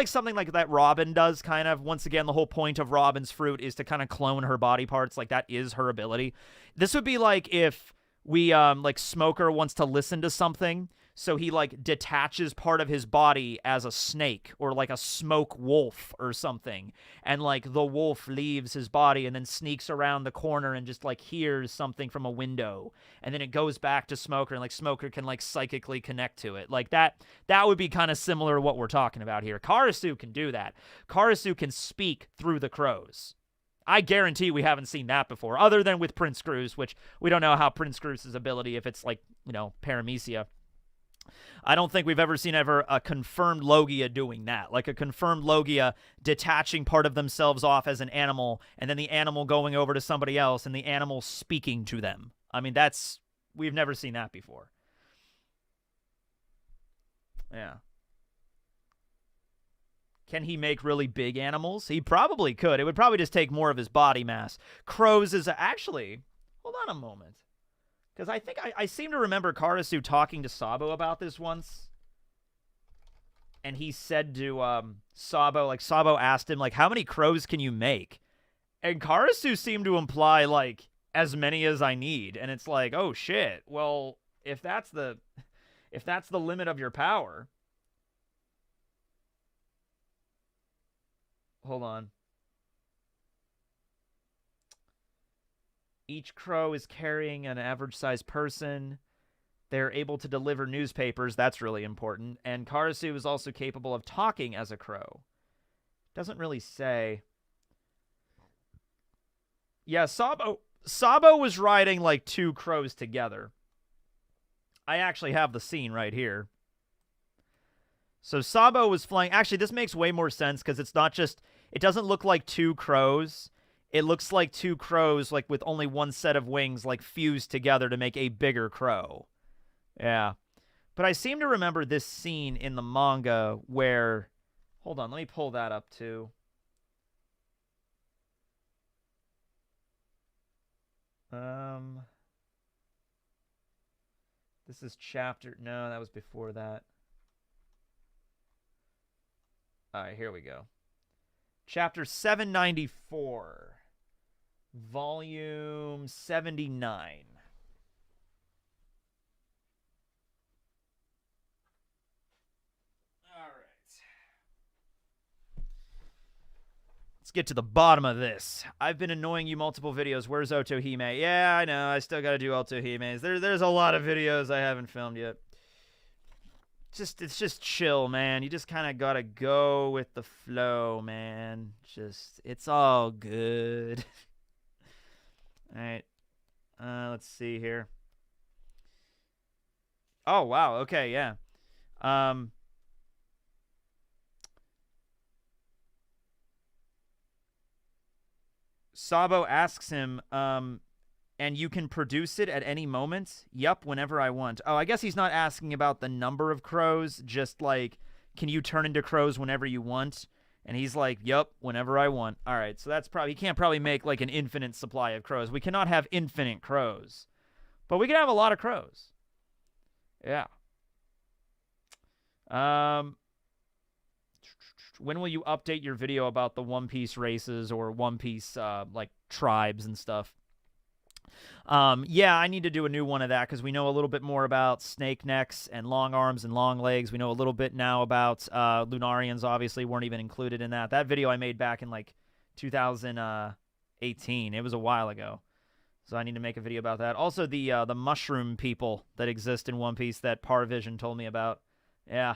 something like that Robin does, kind of. Once again, the whole point of Robin's fruit is to kind of clone her body parts. Like, that is her ability. This would be like if we, like, Smoker wants to listen to something, so he, like, detaches part of his body as a snake or, like, a smoke wolf or something. And, like, the wolf leaves his body and then sneaks around the corner and just, like, hears something from a window. And then it goes back to Smoker, and, like, Smoker can, like, psychically connect to it. Like, that would be kind of similar to what we're talking about here. Karasu can do that. Karasu can speak through the crows. I guarantee we haven't seen that before, other than with Prince Cruz, which we don't know how Prince Cruz's ability, if it's, like, you know, Paramecia. I don't think we've ever seen a confirmed Logia doing that. Like a confirmed Logia detaching part of themselves off as an animal, and then the animal going over to somebody else, and the animal speaking to them. I mean, we've never seen that before. Yeah. Can he make really big animals? He probably could. It would probably just take more of his body mass. Crows is actually... Hold on a moment. Because I think I seem to remember Karasu talking to Sabo about this once. And he said to Sabo, like, Sabo asked him, like, how many crows can you make? And Karasu seemed to imply, like, as many as I need. And it's like, oh, shit. Well, if that's the limit of your power... Hold on. Each crow is carrying an average-sized person. They're able to deliver newspapers. That's really important. And Karasu is also capable of talking as a crow. Doesn't really say. Yeah, Sabo was riding like 2 crows together. I actually have the scene right here. So Sabo was flying. Actually, this makes way more sense because it's not just... It doesn't look like 2 crows. It looks like 2 crows, like, with only one set of wings, like, fused together to make a bigger crow. Yeah. But I seem to remember this scene in the manga where... Hold on, let me pull that up, too. This is chapter... No, that was before that. All right, here we go. Chapter 794. Volume 79. All right. Let's get to the bottom of this. I've been annoying you multiple videos. Where's Otohime? Yeah, I know. I still got to do Otohimes. There's a lot of videos I haven't filmed yet. It's just chill, man. You just kind of got to go with the flow, man. It's all good. All right. Let's see here. Oh, wow. Okay, yeah. Sabo asks him, and you can produce it at any moment? Yup, whenever I want. Oh, I guess he's not asking about the number of crows, just like, can you turn into crows whenever you want? And he's like, yup, whenever I want. All right, so that's probably... He can't probably make, like, an infinite supply of crows. We cannot have infinite crows. But we can have a lot of crows. Yeah. When will you update your video about the One Piece races or One Piece, like, tribes and stuff? Yeah, I need to do a new one of that because we know a little bit more about snake necks and long arms and long legs. We know a little bit now about Lunarians, obviously, weren't even included in that. That video I made back in, like, 2018. It was a while ago. So I need to make a video about that. Also, the mushroom people that exist in One Piece that Parvision told me about. Yeah.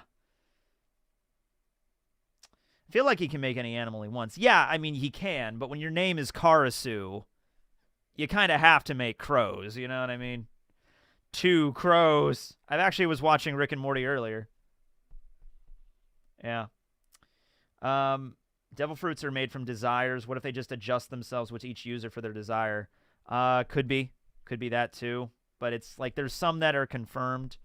I feel like he can make any animal he wants. Yeah, I mean, he can, but when your name is Karasu... You kind of have to make crows, you know what I mean? 2 crows. I actually was watching Rick and Morty earlier. Yeah. Devil fruits are made from desires. What if they just adjust themselves with each user for their desire? Could be. Could be that too. But it's like there's some that are confirmed.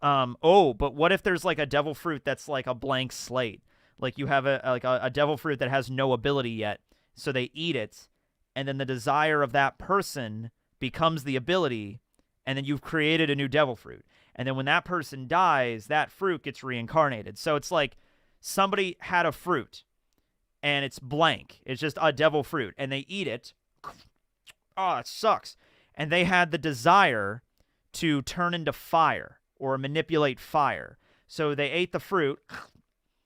Oh, but what if there's like a devil fruit that's like a blank slate? Like you have a devil fruit that has no ability yet. So they eat it, and then the desire of that person becomes the ability, and then you've created a new devil fruit. And then when that person dies, that fruit gets reincarnated. So it's like somebody had a fruit, and it's blank. It's just a devil fruit, and they eat it. Oh, it sucks. And they had the desire to turn into fire or manipulate fire. So they ate the fruit,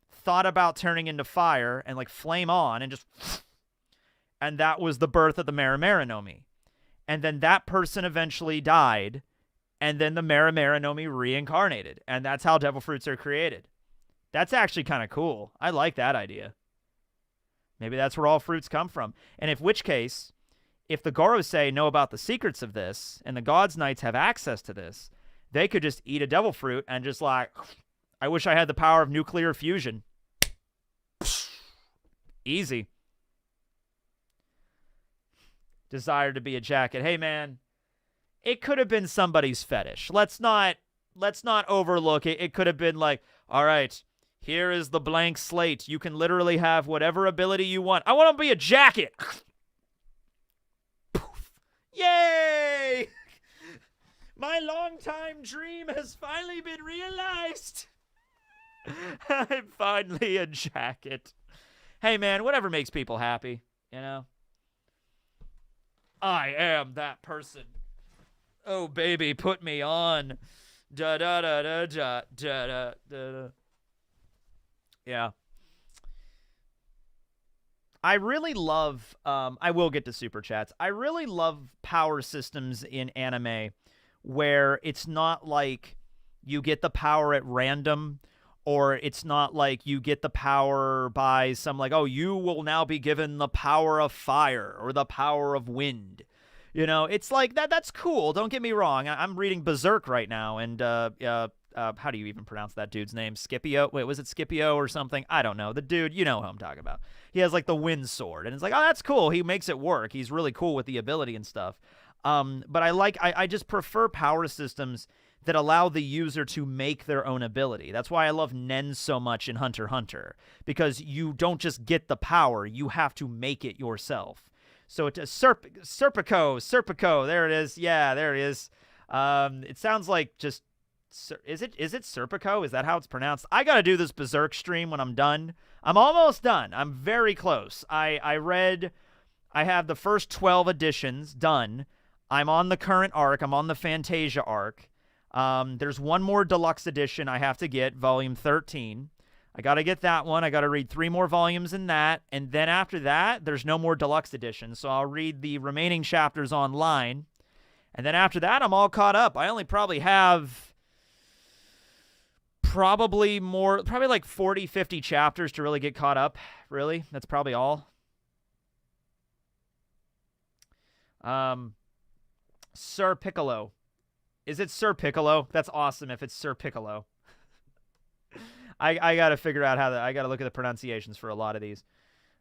thought about turning into fire, and like flame on, and just... And that was the birth of the Maramara no Mi. And then that person eventually died, and then the Maramara no Mi reincarnated. And that's how devil fruits are created. That's actually kind of cool. I like that idea. Maybe that's where all fruits come from. And in which case, if the Gorosei know about the secrets of this, and the Gods Knights have access to this, they could just eat a devil fruit and just like, I wish I had the power of nuclear fusion. Easy. Desire to be a jacket. Hey, man, it could have been somebody's fetish. Let's not overlook it. It could have been like, all right, here is the blank slate. You can literally have whatever ability you want. I want to be a jacket. Poof. Yay! My longtime dream has finally been realized. I'm finally a jacket. Hey, man, whatever makes people happy, you know? I am that person. Oh, baby, put me on. Da da da da da da da da. Yeah. I really love, I will get to super chats. I really love power systems in anime where it's not like you get the power at random, or it's not like you get the power by some like, oh, you will now be given the power of fire or the power of wind. You know, it's like that's cool. Don't get me wrong. I'm reading Berserk right now, and how do you even pronounce that dude's name? Scipio? Wait, was it Scipio or something? I don't know. The dude, you know who I'm talking about. He has like the wind sword, and it's like, oh, that's cool. He makes it work. He's really cool with the ability and stuff. But I just prefer power systems that allow the user to make their own ability. That's why I love Nen so much in Hunter x Hunter, because you don't just get the power, you have to make it yourself. So it's a Serpico, there it is. Yeah, there it is. It sounds like just, is it Serpico? Is that how it's pronounced? I gotta do this Berserk stream when I'm done. I'm almost done. I'm very close. I have the first 12 editions done. I'm on the current arc. I'm on the Fantasia arc. There's one more deluxe edition I have to get, volume 13. I got to get that one. I got to read 3 more volumes in that. And then after that, there's no more deluxe edition. So I'll read the remaining chapters online. And then after that, I'm all caught up. I only probably have probably like 40, 50 chapters to really get caught up. Really? That's probably all. Sir Piccolo. Is it Sir Piccolo? That's awesome if it's Sir Piccolo. I got to figure out I got to look at the pronunciations for a lot of these.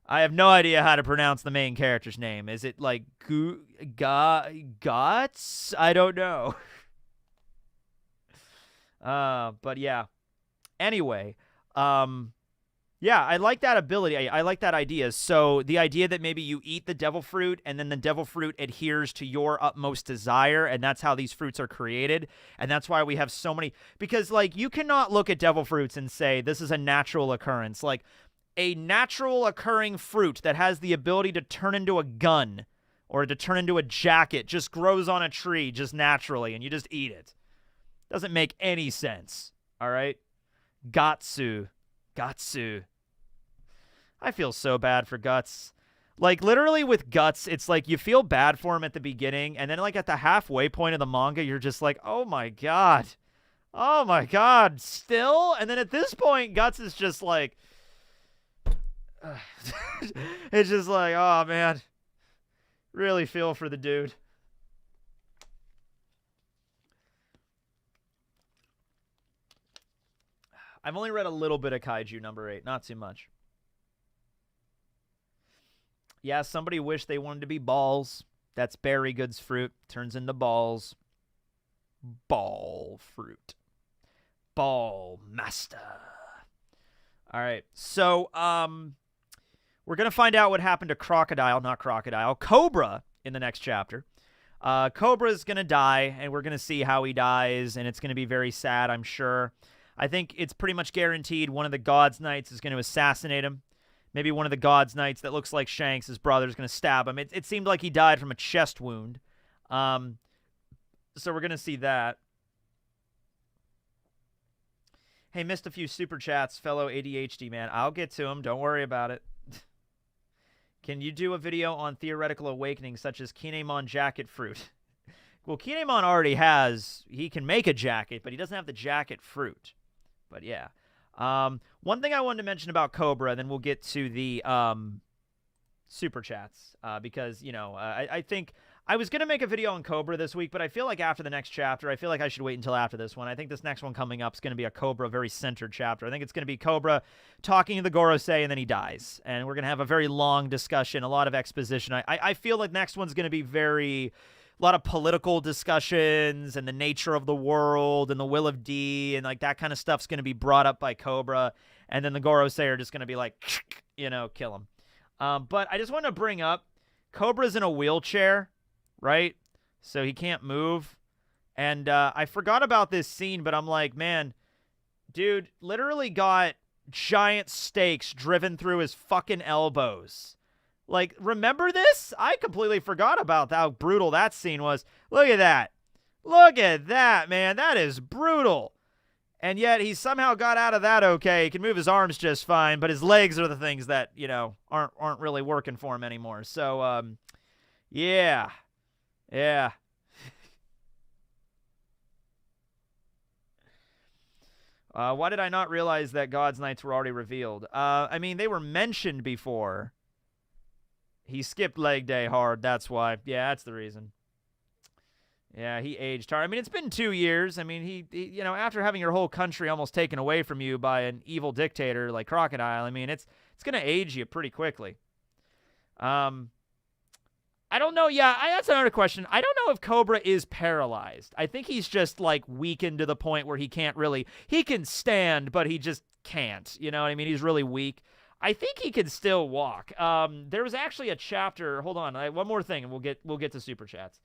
I have no idea how to pronounce the main character's name. Is it like Guts? I don't know. But yeah. Anyway, yeah, I like that ability. I like that idea. So the idea that maybe you eat the devil fruit and then the devil fruit adheres to your utmost desire, and that's how these fruits are created. And that's why we have so many, because like you cannot look at devil fruits and say this is a natural occurrence. Like a natural occurring fruit that has the ability to turn into a gun or to turn into a jacket just grows on a tree just naturally and you just eat it. Doesn't make any sense. All right? Gatsu. I feel so bad for Guts. Like, literally with Guts, it's like you feel bad for him at the beginning, and then, like, at the halfway point of the manga, you're just like, oh, my God. Oh, my God. Still? And then at this point, Guts is just like... it's just like, oh, man. Really feel for the dude. I've only read a little bit of Kaiju number 8, not too much. Yeah, somebody wished they wanted to be balls. That's Berry Goods fruit. Turns into balls. Ball fruit. Ball master. All right. So, We're going to find out what happened to Cobra in the next chapter. Cobra's going to die, and we're going to see how he dies, and it's going to be very sad, I'm sure. I think it's pretty much guaranteed one of the God's Knights is going to assassinate him. Maybe one of the God's Knights that looks like Shanks, his brother, is going to stab him. It seemed like he died from a chest wound. So we're going to see that. Hey, missed a few super chats, fellow ADHD man. I'll get to them. Don't worry about it. Can you do a video on theoretical awakening such as Kinemon jacket fruit? Well, Kinemon already has, he can make a jacket, but he doesn't have the jacket fruit. But yeah. One thing I wanted to mention about Cobra, then we'll get to the super chats. Because, you know, I think I was going to make a video on Cobra this week, but I feel like after the next chapter, I feel like I should wait until after this one. I think this next one coming up is going to be a Cobra, very centered chapter. I think it's going to be Cobra talking to the Gorosei, and then he dies. And we're going to have a very long discussion, a lot of exposition. I feel like next one's going to be a lot of political discussions and the nature of the world and the will of D and like that kind of stuff's going to be brought up by Cobra. And then the Gorosei are just going to be like, you know, kill him. But I just want to bring up, Cobra's in a wheelchair, right? So he can't move. And I forgot about this scene, but I'm like, man, dude literally got giant stakes driven through his fucking elbows. Like, remember this? I completely forgot about how brutal that scene was. Look at that. Look at that, man. That is brutal. And yet he somehow got out of that okay. He can move his arms just fine, but his legs are the things that, you know, aren't really working for him anymore. So, yeah. Yeah. Why did I not realize that God's Knights were already revealed? I mean, they were mentioned before. He skipped leg day hard, that's why. Yeah, that's the reason. Yeah, he aged hard. I mean, it's been 2 years. I mean, he you know, after having your whole country almost taken away from you by an evil dictator like Crocodile, I mean, it's going to age you pretty quickly. I don't know. Yeah, that's another question. I don't know if Cobra is paralyzed. I think he's just, like, weakened to the point where he can't really... He can stand, but he just can't. You know what I mean? He's really weak. I think he can still walk. There was actually a chapter... Hold on. One more thing, and we'll get to Super Chats.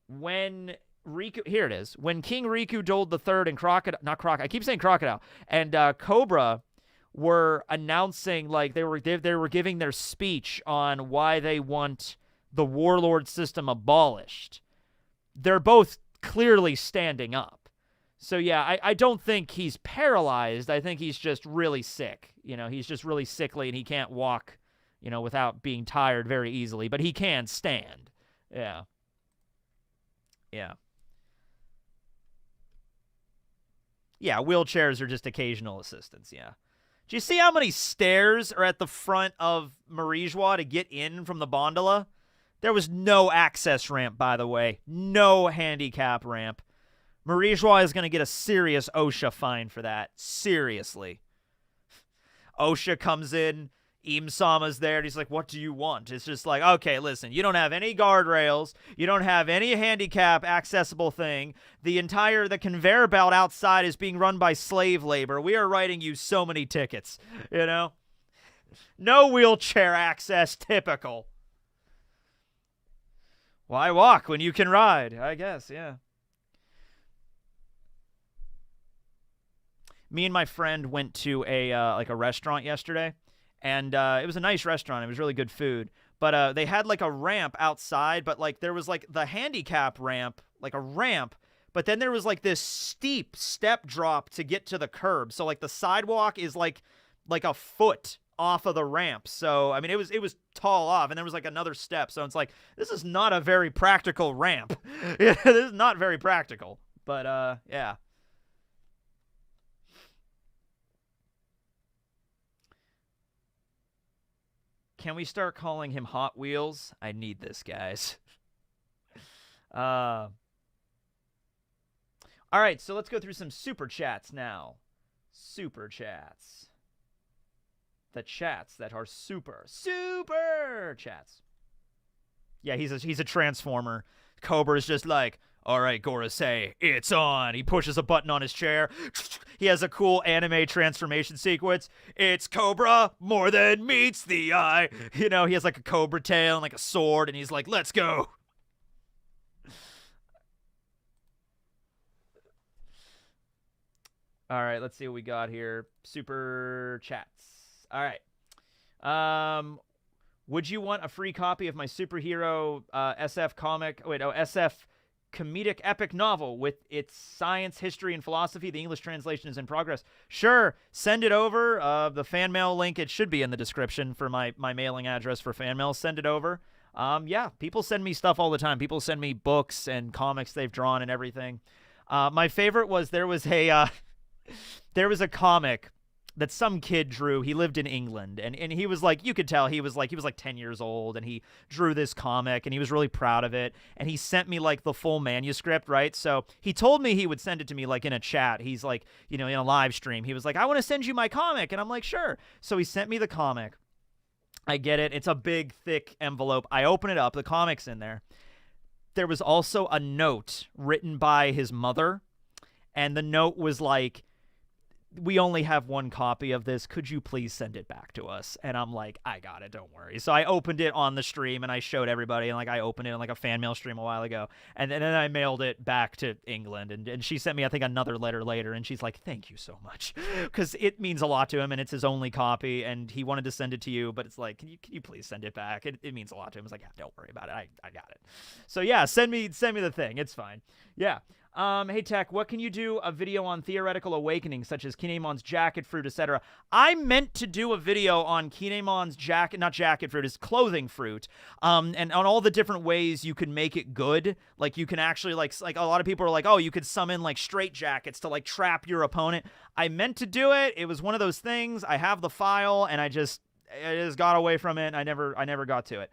When Riku... Here it is. When King Riku doled the third and Crocodile... Not Crocodile. I keep saying Crocodile. And Cobra... were announcing, like, they were giving their speech on why they want the warlord system abolished. They're both clearly standing up. So, yeah, I don't think he's paralyzed. I think he's just really sick. You know, he's just really sickly, and he can't walk, you know, without being tired very easily. But he can stand. Yeah. Yeah. Yeah, wheelchairs are just occasional assistance, yeah. Do you see how many stairs are at the front of Marijois to get in from the Bondola? There was no access ramp, by the way. No handicap ramp. Marijois is going to get a serious OSHA fine for that. Seriously. OSHA comes in. Imsama's there, and he's like, what do you want? It's just like, okay, listen, you don't have any guardrails. You don't have any handicap accessible thing. The conveyor belt outside is being run by slave labor. We are writing you so many tickets, you know? No wheelchair access, typical. Why walk when you can ride? I guess, yeah. Me and my friend went to a restaurant yesterday. And it was a nice restaurant. It was really good food. But they had, like, a ramp outside. But, like, there was, like, the handicap ramp, like a ramp. But then there was, like, this steep step drop to get to the curb. So, like, the sidewalk is, like a foot off of the ramp. So, I mean, it was tall off. And there was, like, another step. So, it's like, this is not a very practical ramp. This is not very practical. But, yeah. Can we start calling him Hot Wheels? I need this, guys. All right, so let's go through some super chats now. Super chats. The chats that are super chats. Yeah, he's a transformer. Cobra's just like, All right, Gorosei, it's on. He pushes a button on his chair. He has a cool anime transformation sequence. It's Cobra more than meets the eye. You know, he has like a cobra tail and like a sword, and he's like, let's go. All right, let's see what we got here. Super chats. All right. Would you want a free copy of my superhero SF comic? Wait, oh, SF comedic epic novel with its science, history, and philosophy. The English translation is in progress. Sure, send it over. The fan mail link, it should be in the description for my mailing address for fan mail. Send it over. Yeah, people send me stuff all the time. People send me books and comics they've drawn and everything. My favorite was there was a comic that some kid drew. He lived in England, and he was like, you could tell he was like 10 years old, and he drew this comic, and he was really proud of it, and he sent me like the full manuscript, right? So he told me he would send it to me like in a chat. He's like, you know, in a live stream, he was like, I want to send you my comic, and I'm like, sure. So he sent me the comic. I get it. It's a big, thick envelope. I open it up. The comic's in there. There was also a note written by his mother, and the note was like, we only have one copy of this. Could you please send it back to us? And I'm like, I got it. Don't worry. So I opened it on the stream, and I showed everybody, and like I opened it in like a fan mail stream a while ago. And then I mailed it back to England. And she sent me, I think, another letter later. And she's like, thank you so much. Because it means a lot to him, and it's his only copy. And he wanted to send it to you, but it's like, can you please send it back? It means a lot to him. It's like, yeah, don't worry about it. I got it. So yeah, send me the thing. It's fine. Yeah. Hey, Tech, what can you do a video on theoretical awakenings, such as Kinemon's jacket fruit, etc.? I meant to do a video on Kinemon's not jacket fruit, his clothing fruit, and on all the different ways you can make it good. Like, you can actually, like a lot of people are like, oh, you could summon, like, straight jackets to, like, trap your opponent. I meant to do it. It was one of those things. I have the file, and I just got away from it. I never got to it.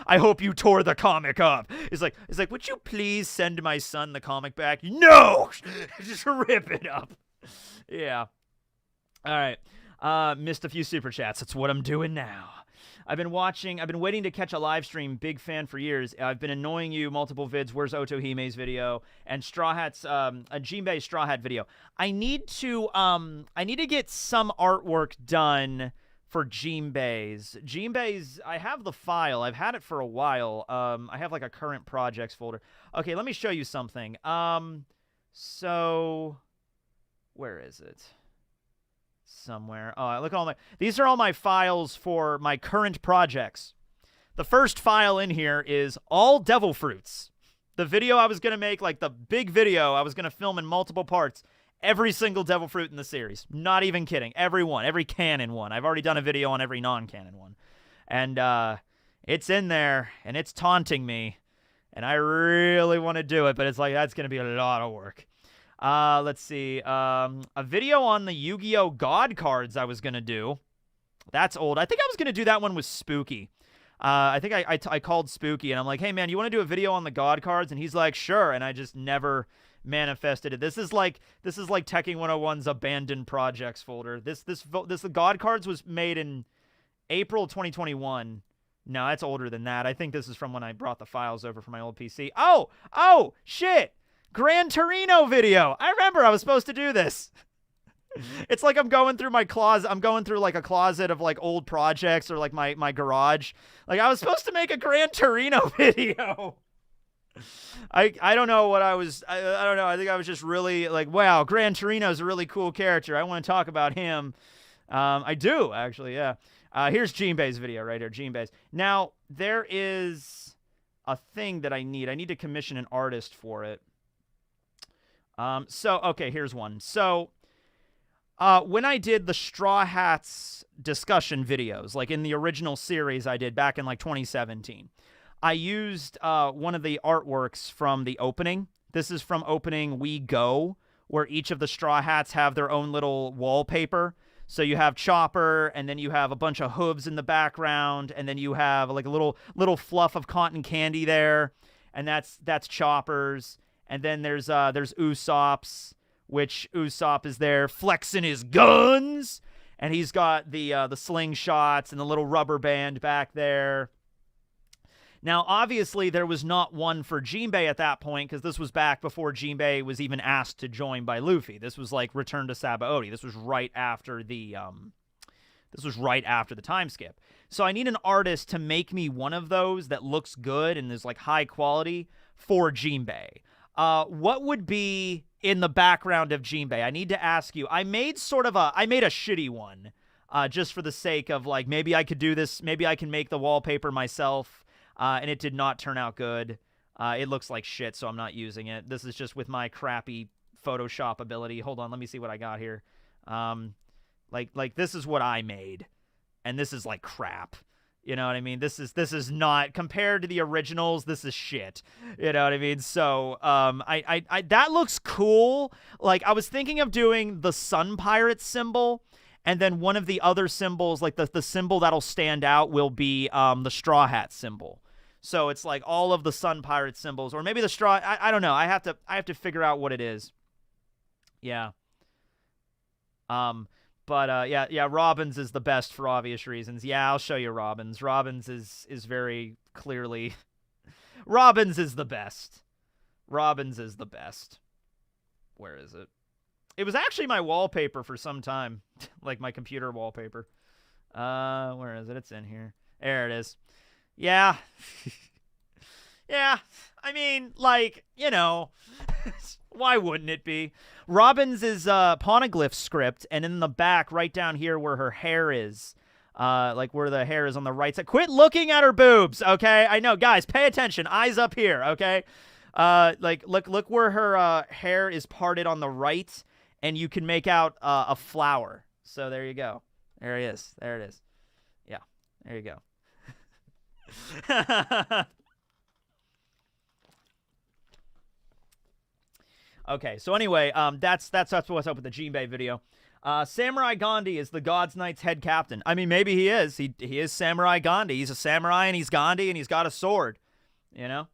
I hope you tore the comic up. It's like, would you please send my son the comic back? No! Just rip it up. Yeah. All right. Missed a few super chats. That's what I'm doing now. I've been waiting to catch a live stream. Big fan for years. I've been annoying you multiple vids. Where's Otohime's video? And Straw Hat's, a Jinbei Straw Hat video. I need to get some artwork done for Jinbei's. I have the file. I've had it for a while. I have like a current projects folder. Okay, let me show you something. So where is it? Somewhere. Oh, look at all my. These are all my files for my current projects. The first file in here is all devil fruits. The video I was gonna make, like the big video I was gonna film in multiple parts. Every single devil fruit in the series. Not even kidding. Every one. Every canon one. I've already done a video on every non-canon one. And it's in there, and it's taunting me. And I really want to do it, but it's like, that's going to be a lot of work. Let's see. A video on the Yu-Gi-Oh! God cards I was going to do. That's old. I think I was going to do that one with Spooky. I think I called Spooky, and I'm like, hey, man, you want to do a video on the God cards? And he's like, sure. And I just never manifested it. This is like Teching 101's abandoned projects folder. This the God cards was made in April 2021. No, that's older than that. I think this is from when I brought the files over from my old PC. Oh shit, Gran Torino video. I remember I was supposed to do this. It's like I'm going through my closet. I'm going through like a closet of like old projects or like my garage. Like, I was supposed to make a Gran Torino video. I don't know what I was. I don't know. I think I was just really like, wow, Gran Torino's a really cool character. I want to talk about him. I do, actually, yeah. Here's Jinbei's video right here, Jinbei's. Now, there is a thing that I need. I need to commission an artist for it. Okay, here's one. So, when I did the Straw Hats discussion videos, like in the original series I did back in like 2017, I used one of the artworks from the opening. This is from opening We Go, where each of the Straw Hats have their own little wallpaper. So you have Chopper, and then you have a bunch of hooves in the background, and then you have like a little fluff of cotton candy there, and that's Chopper's. And then there's Usopp's, which Usopp is there flexing his guns, and he's got the slingshots and the little rubber band back there. Now, obviously, there was not one for Jinbei at that point because this was back before Jinbei was even asked to join by Luffy. This was like Return to Sabaody. This was right after the time skip. So I need an artist to make me one of those that looks good and is like high quality for Jinbei. What would be in the background of Jinbei? I need to ask you. I made a shitty one, just for the sake of like maybe I could do this. Maybe I can make the wallpaper myself. And it did not turn out good. It looks like shit, so I'm not using it. This is just with my crappy Photoshop ability. Hold on, let me see what I got here. Like this is what I made, and this is like crap. You know what I mean? This is not compared to the originals. This is shit. You know what I mean? So I that looks cool. Like I was thinking of doing the Sun Pirate symbol. And then one of the other symbols, like the symbol that'll stand out, will be the Straw Hat symbol. So it's like all of the Sun Pirate symbols, or maybe the straw. I don't know. I have to figure out what it is. Yeah. Yeah. Robin's is the best for obvious reasons. Yeah, I'll show you Robin's. Robin's is very clearly. Robin's is the best. Robin's is the best. Where is it? It was actually my wallpaper for some time, like my computer wallpaper. Where is it? It's in here. There it is. Yeah. Yeah. I mean, like, you know, why wouldn't it be? Robin's is Poneglyph script, and in the back, right down here where her hair is, like where the hair is on the right side. Quit looking at her boobs, okay? I know, guys, pay attention. Eyes up here, okay? Like, look where her hair is parted on the right, and you can make out a flower. So there you go. There he is. There it is. Yeah, there you go. Okay, so anyway, that's what's up with the Jinbei video. Samurai Gandhi is the God's Knight's head captain. I mean, maybe he is. He is Samurai Gandhi. He's a samurai, and he's Gandhi, and he's got a sword. You know?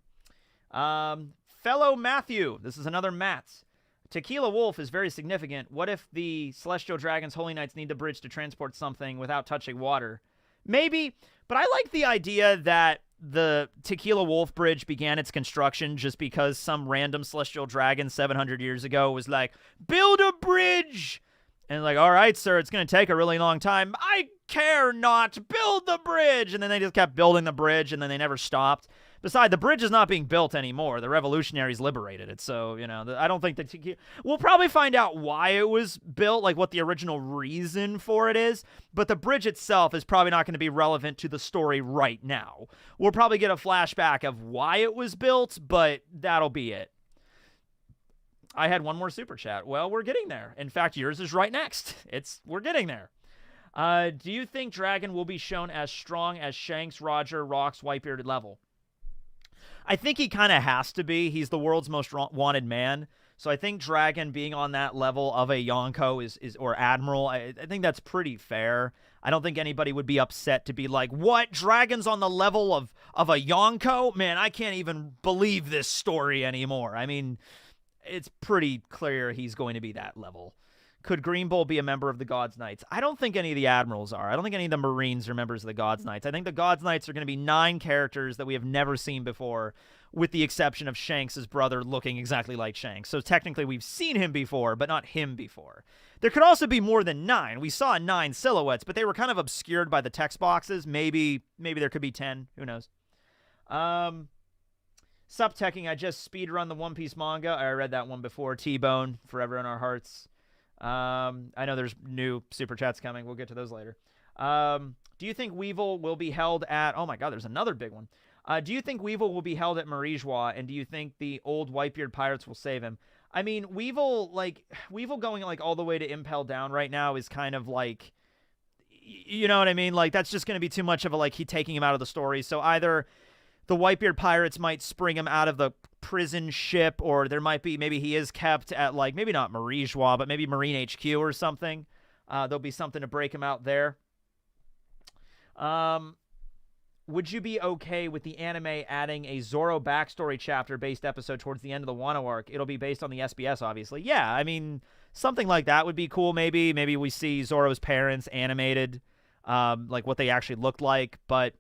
Fellow Matthew. This is another Matt's. Tequila Wolf is very significant. What if the Celestial Dragons Holy Knights need the bridge to transport something without touching water? Maybe, but I like the idea that the Tequila Wolf Bridge began its construction just because some random Celestial Dragon 700 years ago was like, build a bridge! And like, all right, sir, it's going to take a really long time. I care not. Build the bridge! And then they just kept building the bridge, and then they never stopped. Besides, the bridge is not being built anymore. The revolutionaries liberated it. So, you know, I don't think that... We'll probably find out why it was built, like what the original reason for it is. But the bridge itself is probably not going to be relevant to the story right now. We'll probably get a flashback of why it was built, but that'll be it. I had one more super chat. Well, we're getting there. In fact, yours is right next. We're getting there. Do you think Dragon will be shown as strong as Shanks, Roger, Rock's Whitebearded level? I think he kind of has to be. He's the world's most wanted man. So I think Dragon being on that level of a Yonko is or Admiral, I think that's pretty fair. I don't think anybody would be upset to be like, what? Dragon's on the level of a Yonko? Man, I can't even believe this story anymore. I mean, it's pretty clear he's going to be that level. Could Green Bull be a member of the God's Knights? I don't think any of the Admirals are. I don't think any of the Marines are members of the God's Knights. I think the God's Knights are going to be 9 characters that we have never seen before, with the exception of Shanks' brother looking exactly like Shanks. So technically we've seen him before, but not him before. There could also be more than 9. We saw 9 silhouettes, but they were kind of obscured by the text boxes. Maybe there could be 10. Who knows? Sup-teching, I just speedrun the One Piece manga. I read that one before. T-Bone, Forever in Our Hearts. I know there's new super chats coming. We'll get to those later. Do you think Weevil will be held at... Oh my god, there's another big one. Do you think Weevil will be held at Marijois, and do you think the old Whitebeard pirates will save him? I mean, Weevil going like all the way to Impel Down right now is kind of like... You know what I mean? Like, that's just going to be too much of a, like, he taking him out of the story. So either the Whitebeard pirates might spring him out of the prison ship, or there might be, maybe he is kept at, like, maybe not Marijois, but maybe Marine HQ or something. There'll be something to break him out there. Would you be okay with the anime adding a Zoro backstory chapter-based episode towards the end of the Wano arc? It'll be based on the SBS, obviously. Yeah, I mean, something like that would be cool, maybe. Maybe we see Zoro's parents animated, like what they actually looked like. But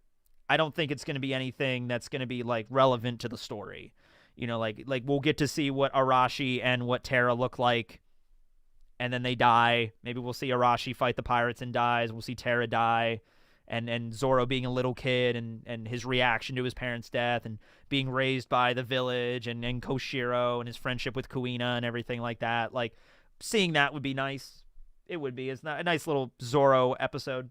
I don't think it's going to be anything that's going to be like relevant to the story. You know, like we'll get to see what Arashi and what Terra look like, and then they die. Maybe we'll see Arashi fight the pirates and dies. We'll see Terra die, and Zoro being a little kid and his reaction to his parents' death and being raised by the village and Koshiro and his friendship with Kuina and everything like that. Like, seeing that would be nice. It would be. It's not a nice little Zoro episode.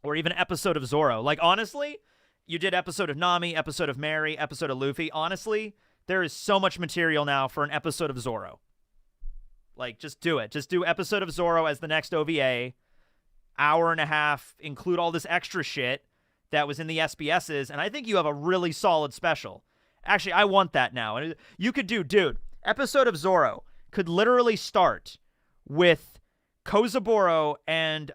Or even episode of Zoro. Like, honestly, you did episode of Nami, episode of Mary, episode of Luffy. Honestly, there is so much material now for an episode of Zoro. Like, just do it. Just do episode of Zoro as the next OVA. Hour and a half. Include all this extra shit that was in the SBSs. And I think you have a really solid special. Actually, I want that now. And you could do, dude, episode of Zoro could literally start with Kozaburo and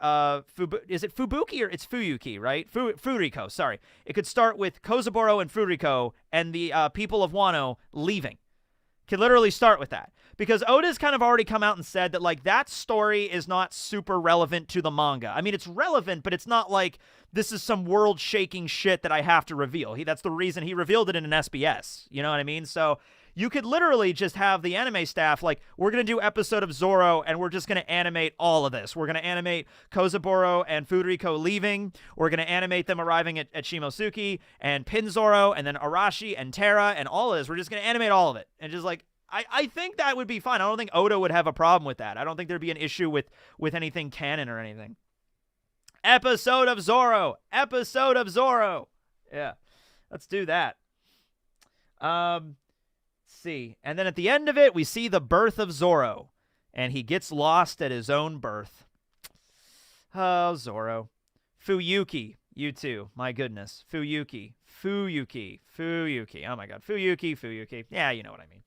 is it Fubuki or it's Fuyuki, right? Furiko, sorry. It could start with Kozaburo and Furiko and the people of Wano leaving. Could literally start with that. Because Oda's kind of already come out and said that, like, that story is not super relevant to the manga. I mean, it's relevant, but it's not like this is some world-shaking shit that I have to reveal. That's the reason he revealed it in an SBS. You know what I mean? So you could literally just have the anime staff, like, we're going to do episode of Zoro, and we're just going to animate all of this. We're going to animate Kozaburo and Furiko leaving. We're going to animate them arriving at Shimosuke, and pin Zoro, and then Arashi and Terra, and all of this. We're just going to animate all of it. And just, like, I think that would be fine. I don't think Oda would have a problem with that. I don't think there'd be an issue with anything canon or anything. Episode of Zoro. Episode of Zoro. Yeah. Let's do that. See. And then at the end of it, we see the birth of Zoro. And he gets lost at his own birth. Oh, Zoro. Fuyuki. You too. My goodness. Fuyuki. Oh my god. Fuyuki. Yeah, you know what I mean.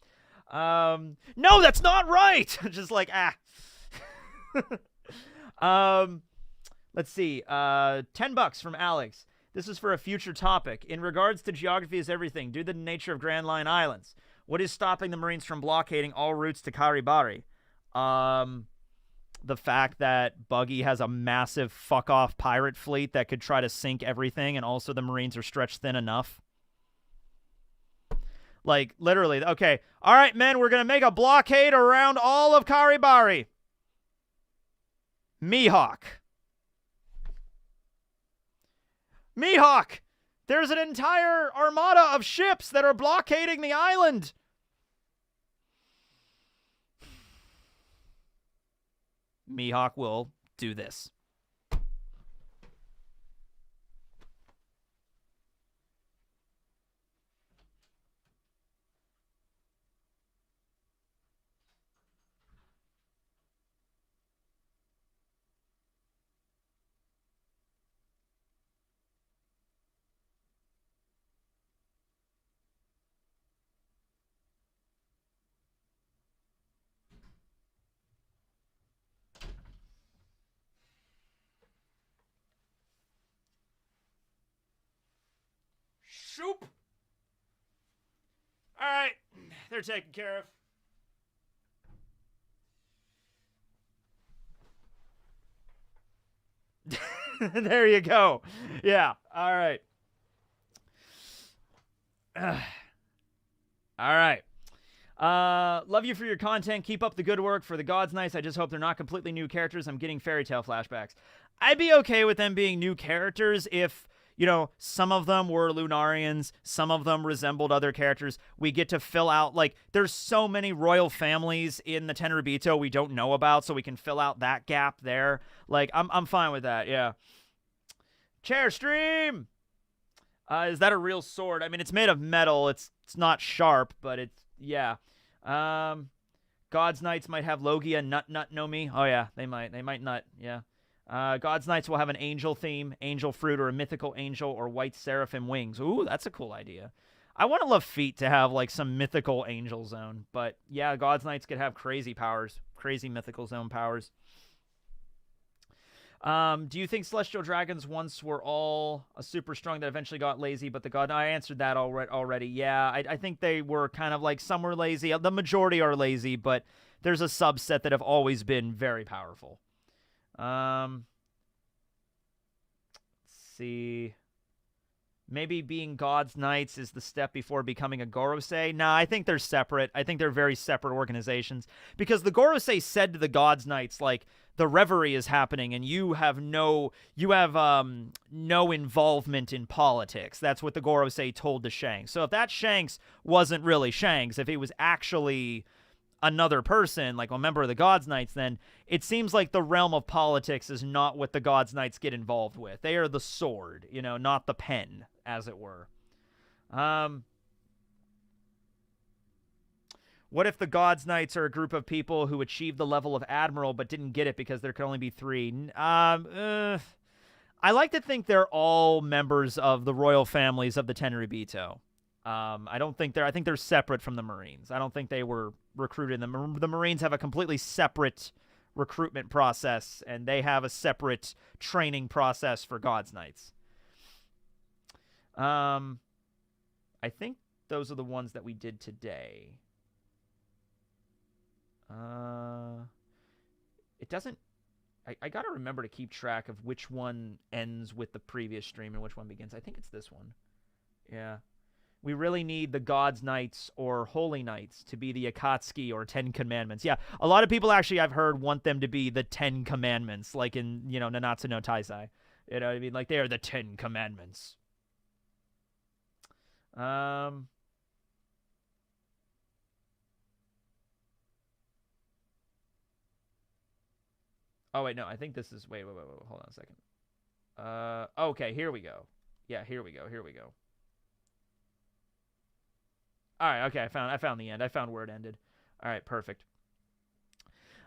No, that's not right. Just like, let's see. $10 from Alex. This is for a future topic. In regards to geography is everything, due to the nature of Grand Line Islands, what is stopping the Marines from blockading all routes to Karibari? The fact that Buggy has a massive fuck-off pirate fleet that could try to sink everything, and also the Marines are stretched thin enough. Like, literally, okay, all right, men, we're going to make a blockade around all of Karibari. Mihawk, there's an entire armada of ships that are blockading the island. Mihawk will do this. Shoop. All right, they're taken care of. There you go. Yeah. All right. All right. Love you for your content. Keep up the good work. For the Gods Nice, I just hope they're not completely new characters. I'm getting fairy tale flashbacks. I'd be okay with them being new characters if, you know, some of them were Lunarians, some of them resembled other characters. We get to fill out, like, there's so many royal families in the Tenryubito we don't know about, so we can fill out that gap there. Like, I'm fine with that, yeah. Chair stream! Is that a real sword? I mean, it's made of metal. It's not sharp, but it's, yeah. God's Knights might have Logia Nut no Mi. Oh, yeah, they might. They might nut, yeah. God's Knights will have an angel theme, angel fruit, or a mythical angel, or white seraphim wings. Ooh, that's a cool idea. I want to love Feet to have, like, some mythical angel zone. But, yeah, God's Knights could have crazy powers. Crazy mythical zone powers. Do you think Celestial Dragons once were all super strong that eventually got lazy, but the God... I answered that already. Yeah, I think they were kind of like, some were lazy. The majority are lazy, but there's a subset that have always been very powerful. Let's see. Maybe being God's Knights is the step before becoming a Gorosei. Nah, I think they're separate. I think they're very separate organizations. Because the Gorosei said to the God's Knights, like, the reverie is happening and you have no involvement in politics. That's what the Gorosei told to Shanks. So if that Shanks wasn't really Shanks, if he was actually another person, like a member of the God's Knights, then it seems like the realm of politics is not what the God's Knights get involved with. They are the sword, you know, not the pen, as it were. What if the God's Knights are a group of people who achieved the level of Admiral but didn't get it because there could only be 3? I like to think they're all members of the royal families of the Tenryubito. I think they're separate from the Marines. I don't think they were recruited. The Marines have a completely separate recruitment process, and they have a separate training process for God's Knights. I think those are the ones that we did today. It doesn't... I got to remember to keep track of which one ends with the previous stream and which one begins. I think it's this one. Yeah. We really need the God's Knights or Holy Knights to be the Akatsuki or 10 Commandments. Yeah, a lot of people actually I've heard want them to be the 10 Commandments, like in, you know, Nanatsu no Taizai. You know what I mean? Like, they are the 10 Commandments. Oh, wait, no, I think this is... Wait, hold on a second. Okay, here we go. Yeah, here we go. All right, okay, I found the end. I found where it ended. All right, perfect.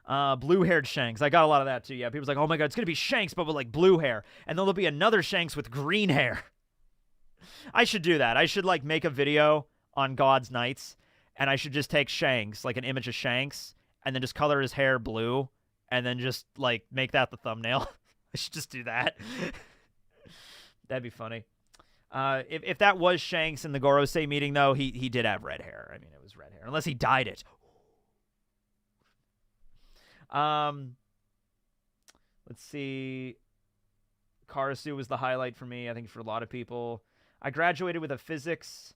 Blue-haired Shanks. I got a lot of that, too. Yeah, people's like, oh, my God, it's going to be Shanks, but with, like, blue hair. And then there'll be another Shanks with green hair. I should do that. I should, like, make a video on God's Knights, and I should just take Shanks, like an image of Shanks, and then just color his hair blue, and then just, like, make that the thumbnail. I should just do that. That'd be funny. If that was Shanks in the Gorosei meeting, though, he did have red hair. I mean, it was red hair. Unless he dyed it. Let's see. Karasu was the highlight for me, I think, for a lot of people. I graduated with a physics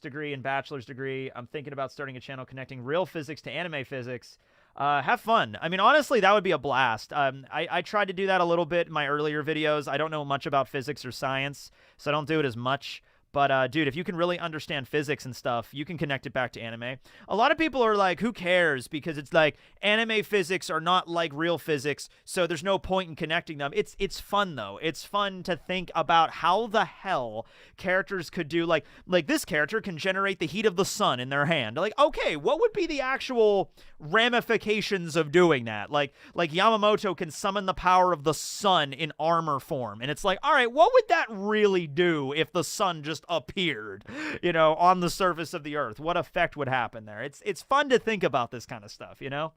degree and bachelor's degree. I'm thinking about starting a channel connecting real physics to anime physics. Have fun. I mean, honestly, that would be a blast. I tried to do that a little bit in my earlier videos. I don't know much about physics or science, so I don't do it as much. But, dude, if you can really understand physics and stuff, you can connect it back to anime. A lot of people are like, who cares? Because it's like, anime physics are not like real physics, so there's no point in connecting them. It's fun, though. It's fun to think about how the hell characters could do, like this character can generate the heat of the sun in their hand. Like, okay, what would be the actual ramifications of doing that? Like Yamamoto can summon the power of the sun in armor form. And it's like, all right, what would that really do if the sun just appeared, you know, on the surface of the earth? What effect would happen there? It's fun to think about this kind of stuff, you know?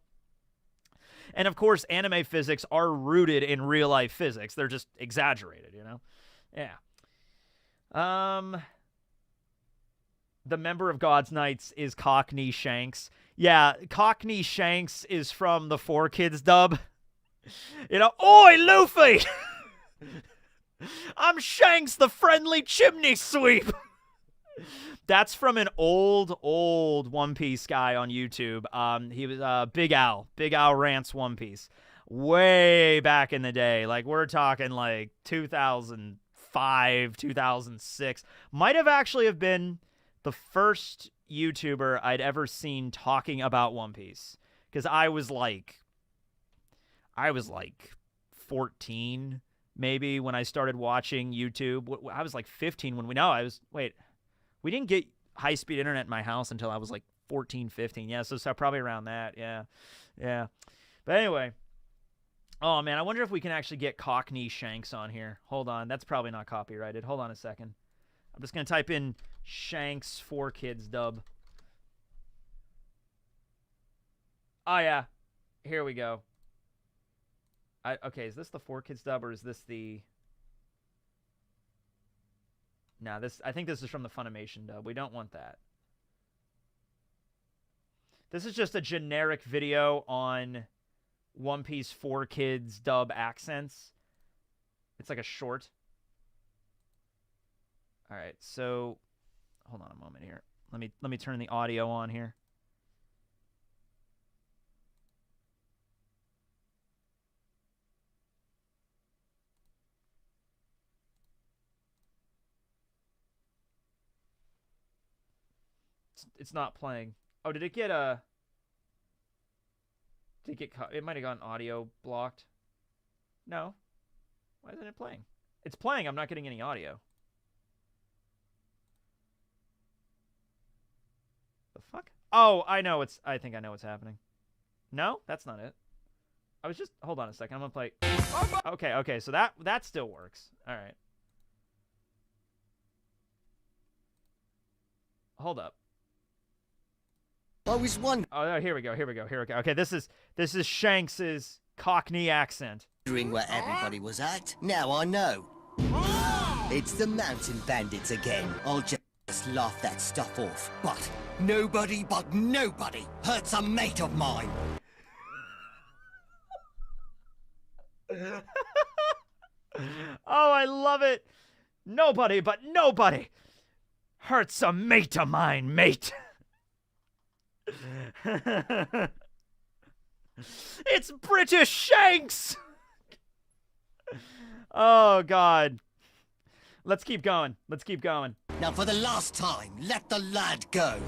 And of course, anime physics are rooted in real life physics. They're just exaggerated, you know? Yeah. The member of God's Knights is Cockney Shanks. Yeah, Cockney Shanks is from the 4Kids dub. You know, oi, Luffy! I'm Shanks, the friendly chimney sweep. That's from an old One Piece guy on YouTube. He was Big Al. Big Al Rants One Piece. Way back in the day. Like, we're talking like 2005, 2006. Might have actually have been the first YouTuber I'd ever seen talking about One Piece. Because I was like 14 maybe when I started watching YouTube. I was like 15 when we didn't get high-speed internet in my house until I was like 14, 15. Yeah, so probably around that. Yeah. But anyway. Oh, man, I wonder if we can actually get Cockney Shanks on here. Hold on. That's probably not copyrighted. Hold on a second. I'm just going to type in Shanks 4Kids dub. Oh, yeah. Here we go. Okay, is this the 4Kids dub or is this the... No, I think this is from the Funimation dub. We don't want that. This is just a generic video on One Piece 4Kids dub accents. It's like a short. All right, so hold on a moment here. Let me turn the audio on here. It's not playing. Oh, did it get Did it get it might have gotten audio blocked. No. Why isn't it playing? It's playing. I'm not getting any audio. The fuck? Oh, I think I know what's happening. No, that's not it. I was just hold on a second. I'm gonna play. Okay, so that still works. All right. Hold up. I was wondering Oh, no, here we go. Okay, this is Shanks's Cockney accent. where everybody was at. Now I know. It's the Mountain Bandits again. I'll just laugh that stuff off. But nobody hurts a mate of mine. Oh, I love it. Nobody hurts a mate of mine, mate. It's British Shanks. Oh, God. Let's keep going. Now for the last time, let the lad go.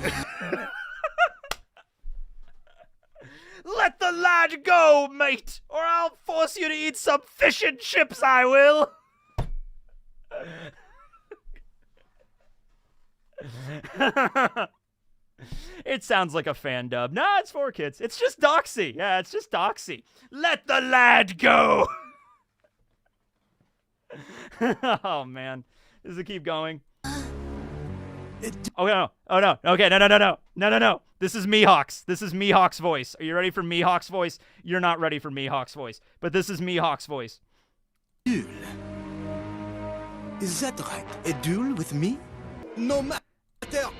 Let the lad go, mate, or I'll force you to eat some fish and chips, I will. It sounds like a fan dub. Nah, it's for kids. It's just Doxy. Yeah, it's just Doxy. Let the lad go. Oh, man. Does it keep going? Oh, no. Okay, no. This is Mihawk's voice. Are you ready for Mihawk's voice? You're not ready for Mihawk's voice, but this is Mihawk's voice. Duel. Is that right? A duel with me? No matter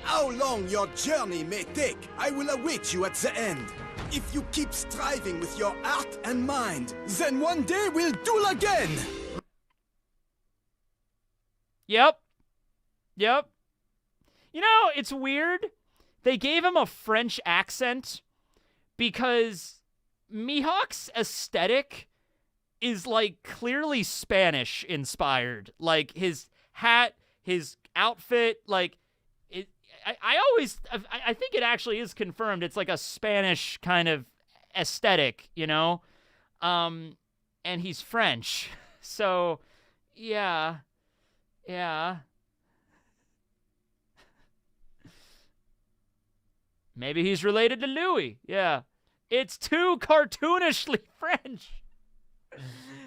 how long your journey may take, I will await you at the end. If you keep striving with your heart and mind, then one day we'll duel again! Yep. You know, it's weird. They gave him a French accent because Mihawk's aesthetic is, like, clearly Spanish inspired. Like, his hat, his outfit, like, I think it actually is confirmed. It's like a Spanish kind of aesthetic, you know? And he's French. So, yeah. Maybe he's related to Louis. Yeah. It's too cartoonishly French.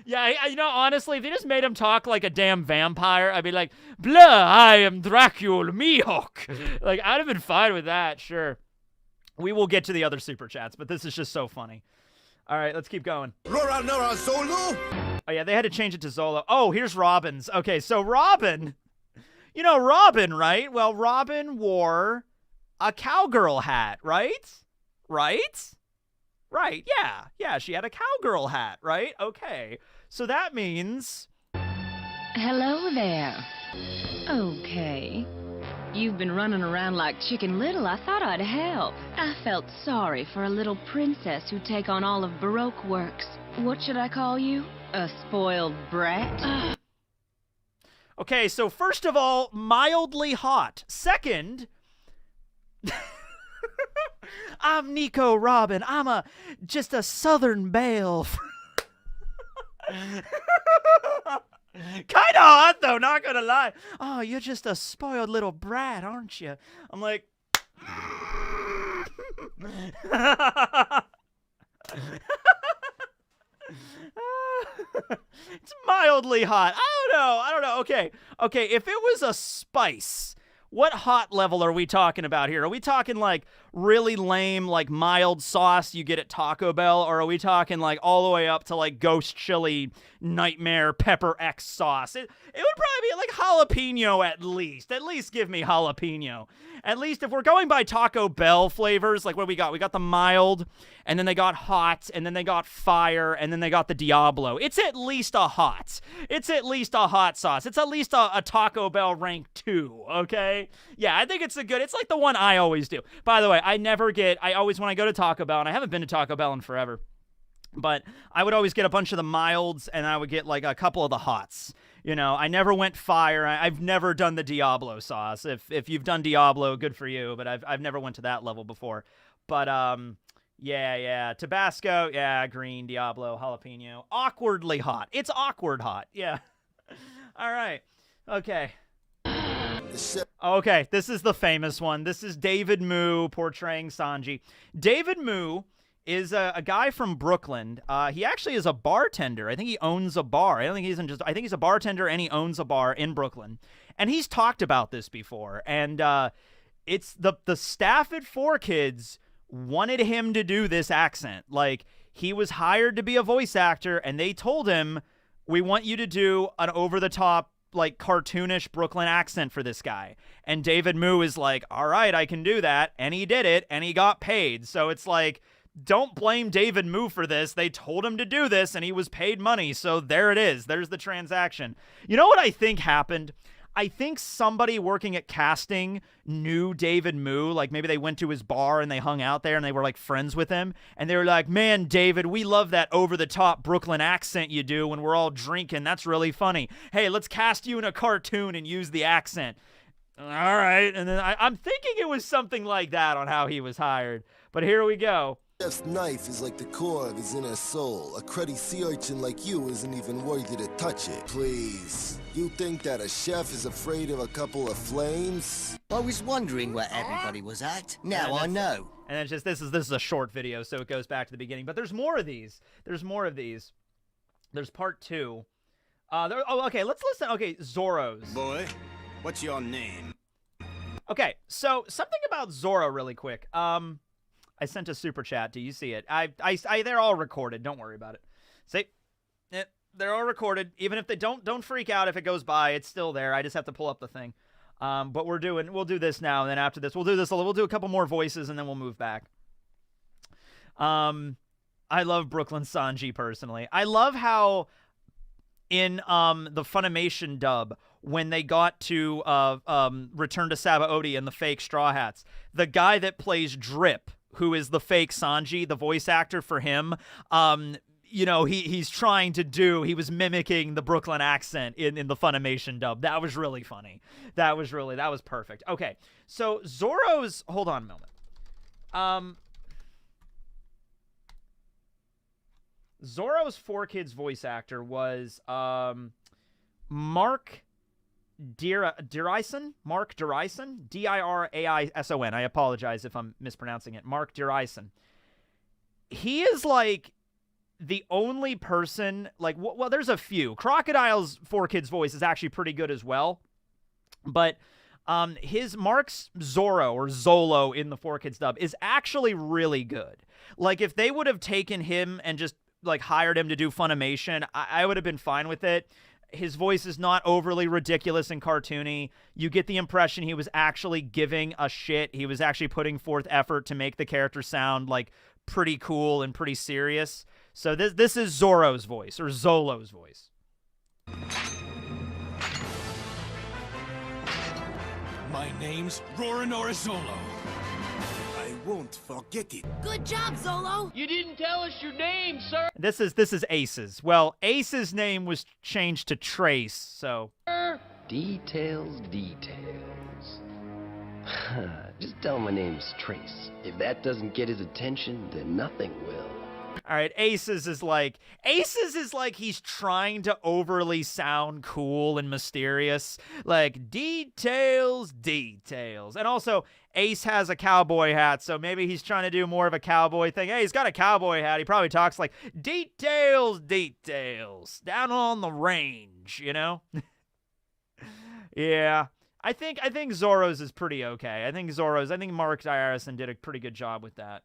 Yeah, you know, honestly, if they just made him talk like a damn vampire, I'd be like, blah, I am Dracula Mihawk. Like, I'd have been fine with that, sure. We will get to the other super chats, but this is just so funny. All right, let's keep going. Rora Nora Zolo? Oh, yeah, they had to change it to Zolo. Oh, here's Robin's. Okay, so Robin. You know Robin, right? Well, Robin wore a cowgirl hat, right? Right, yeah, she had a cowgirl hat, right? Okay, so that means... Hello there. Okay. You've been running around like Chicken Little. I thought I'd help. I felt sorry for a little princess who'd take on all of Baroque works. What should I call you? A spoiled brat? Okay, so first of all, mildly hot. Second... I'm Nico Robin. I'm just a Southern belle. Kind of hot, though, not gonna lie. Oh, you're just a spoiled little brat, aren't you? I'm like... It's mildly hot. I don't know. Okay, if it was a spice... What hot level are we talking about here? Are we talking like really lame, like mild sauce you get at Taco Bell, or are we talking like all the way up to like ghost chili nightmare pepper X sauce? It would probably be like jalapeno at least. At least give me jalapeno. At least if we're going by Taco Bell flavors, like what we got the mild, and then they got hot, and then they got fire, and then they got the Diablo. It's at least a hot. It's at least a hot sauce. It's at least a Taco Bell rank 2, okay? Yeah, I think it's like the one I always do. By the way, I always, when I go to Taco Bell, and I haven't been to Taco Bell in forever, but I would always get a bunch of the milds, and I would get like a couple of the hots. You know, I never went fire. I've never done the Diablo sauce. If you've done Diablo, good for you, but I've never went to that level before. But yeah, Tabasco, yeah, green, Diablo, jalapeno, awkwardly hot. It's awkward hot. Yeah. All right. Okay. Okay, this is the famous one. This is David Moo portraying Sanji. David Moo is a guy from Brooklyn. He actually is a bartender. I think he owns a bar. I think he's a bartender, and he owns a bar in Brooklyn. And he's talked about this before. And it's the staff at 4Kids wanted him to do this accent. Like, he was hired to be a voice actor, and they told him, we want you to do an over-the-top, like, cartoonish Brooklyn accent for this guy. And David Moo is like, all right, I can do that. And he did it, and he got paid. So it's like, don't blame David Moo for this. They told him to do this, and he was paid money. So there it is. There's the transaction. You know what I think happened? I think somebody working at casting knew David Moo. Like, maybe they went to his bar and they hung out there and they were like friends with him. And they were like, man, David, we love that over-the-top Brooklyn accent you do when we're all drinking. That's really funny. Hey, let's cast you in a cartoon and use the accent. All right. And then I'm thinking it was something like that on how he was hired. But here we go. Chef's knife is like the core of his inner soul. A cruddy sea urchin like you isn't even worthy to touch it. Please. You think that a chef is afraid of a couple of flames? I was wondering where everybody was at. Now I know. And it's just, this is a short video, so it goes back to the beginning. But there's more of these. There's part 2. Okay, let's listen. Okay, Zoro's. Boy, what's your name? Okay, so something about Zoro really quick. I sent a super chat. Do you see it? They're all recorded. Don't worry about it. See? They're all recorded. Even if they don't freak out if it goes by. It's still there. I just have to pull up the thing. But we'll do this now, and then after this, we'll do a couple more voices, and then we'll move back. I love Brooklyn Sanji personally. I love how in the Funimation dub, when they got to Return to Sabaody and the fake Straw Hats, the guy that plays Drip, who is the fake Sanji, the voice actor for him, you know, he was mimicking the Brooklyn accent in the Funimation dub. That was really funny. That was perfect. Okay, so Zoro's, hold on a moment. Zoro's 4Kids voice actor was Mark Diraison? Mark Diraison? Diraison. I apologize if I'm mispronouncing it. Mark Diraison. He is like the only person, like, well, there's a few. Crocodile's 4Kids voice is actually pretty good as well. But Mark's Zoro or Zolo in the 4Kids dub is actually really good. Like, if they would have taken him and just like hired him to do Funimation, I would have been fine with it. His voice is not overly ridiculous and cartoony. You get the impression he was actually giving a shit. He was actually putting forth effort to make the character sound like pretty cool and pretty serious. So this is Zoro's voice, or Zolo's voice. My name's Roronoa Zolo. I won't forget it. Good job, Zolo! You didn't tell us your name, sir! This is Ace's. Well, Ace's name was changed to Trace, so... Details. Just tell him my name's Trace. If that doesn't get his attention, then nothing will. All right, Ace's is like he's trying to overly sound cool and mysterious. Like, details. And also, Ace has a cowboy hat, so maybe he's trying to do more of a cowboy thing. Hey, he's got a cowboy hat. He probably talks like, details, down on the range, you know? Yeah. I think Zoro's is pretty okay. I think Mark Ryerson did a pretty good job with that.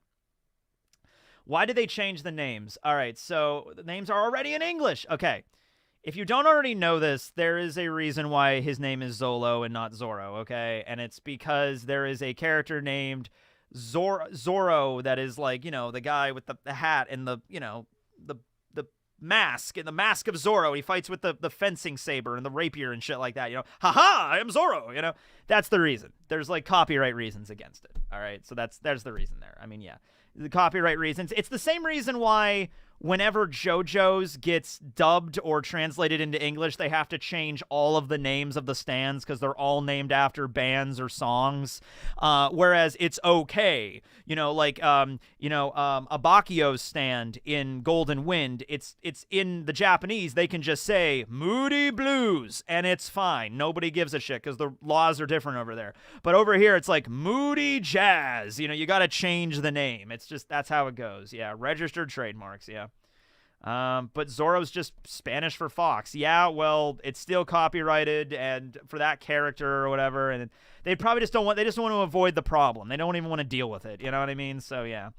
Why did they change the names? All right, so the names are already in English. Okay. If you don't already know this, there is a reason why his name is Zolo and not Zoro, okay? And it's because there is a character named Zoro that is like, the guy with the hat and the mask, and the mask of Zoro. He fights with the fencing saber and the rapier and shit like that, Haha, I am Zoro, That's the reason. There's like copyright reasons against it, all right? So there's the reason there. I mean, yeah, the copyright reasons. It's the same reason why whenever JoJo's gets dubbed or translated into English, they have to change all of the names of the stands because they're all named after bands or songs. Whereas it's okay, Abakio's stand in Golden Wind, it's in the Japanese, they can just say Moody Blues and it's fine. Nobody gives a shit because the laws are different over there. But over here, it's like Moody Jazz. You got to change the name. It's just, that's how it goes. Yeah, registered trademarks, yeah. But Zoro's just Spanish for Fox. Yeah, well, it's still copyrighted and for that character or whatever, and they probably just want to avoid the problem. They don't even want to deal with it. You know what I mean? So yeah.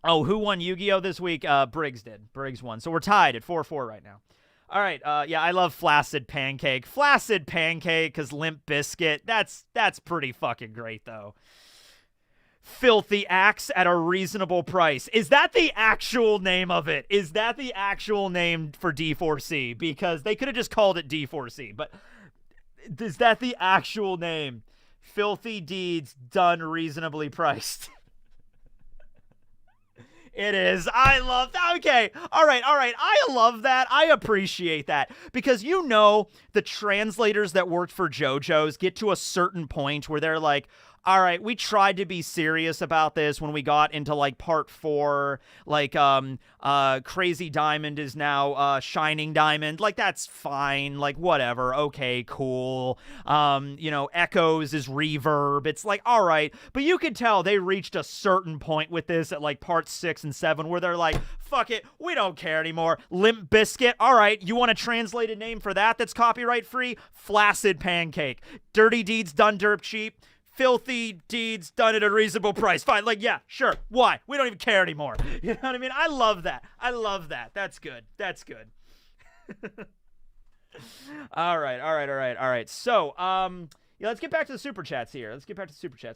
Who won Yu-Gi-Oh this week? Briggs did. Briggs won. So we're tied at 4-4 right now. All right. Yeah, I love Flaccid Pancake. Flaccid Pancake because Limp Bizkit. That's pretty fucking great though. Filthy Axe at a reasonable price. Is that the actual name of it? Is that the actual name for D4C? Because they could have just called it D4C, but is that the actual name? Filthy Deeds done reasonably priced. It is. I love that. Okay. All right. I love that. I appreciate that. Because the translators that worked for JoJo's get to a certain point where they're like, all right, we tried to be serious about this when we got into like part 4, like Crazy Diamond is now Shining Diamond. Like that's fine. Like whatever. Okay, cool. Echoes is Reverb. It's like, all right, but you could tell they reached a certain point with this at like part 6 and 7 where they're like, fuck it, we don't care anymore. Limp Bizkit. All right, you want a translated name for that's copyright free? Flaccid Pancake. Dirty Deeds done dirt cheap. Filthy Deeds done at a reasonable price. Fine. Like, yeah, sure. Why? We don't even care anymore. You know what I mean? I love that. That's good. All right. So, let's get back to the super chats here. All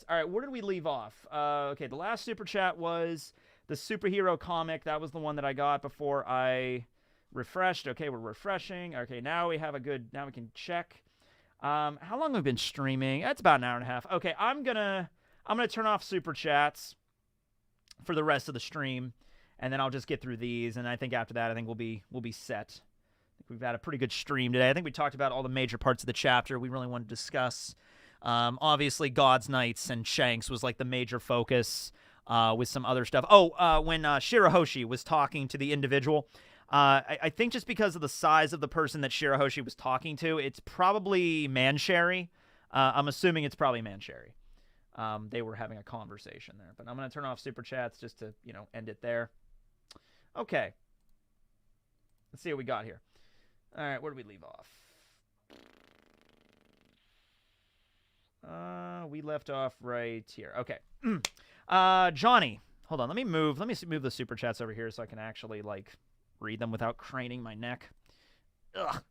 right, where did we leave off? Okay, the last super chat was the superhero comic. That was the one that I got before I refreshed. Okay, we're refreshing. Okay, now we can check. How long have we been streaming? That's about an hour and a half. Okay, I'm gonna turn off super chats for the rest of the stream, and then I'll just get through these. And I think after that, we'll be set. I think we've had a pretty good stream today. I think we talked about all the major parts of the chapter we really wanted to discuss. Obviously, God's Knights and Shanks was like the major focus, with some other stuff. When Shirahoshi was talking to the individual. I think just because of the size of the person that Shirahoshi was talking to, it's probably Mancherry. I'm assuming it's probably Mancherry. They were having a conversation there. But I'm going to turn off super chats just to, end it there. Okay. Let's see what we got here. All right, where did we leave off? We left off right here. Okay. Johnny, hold on. Let me move the super chats over here so I can actually, read them without craning my neck. Ugh.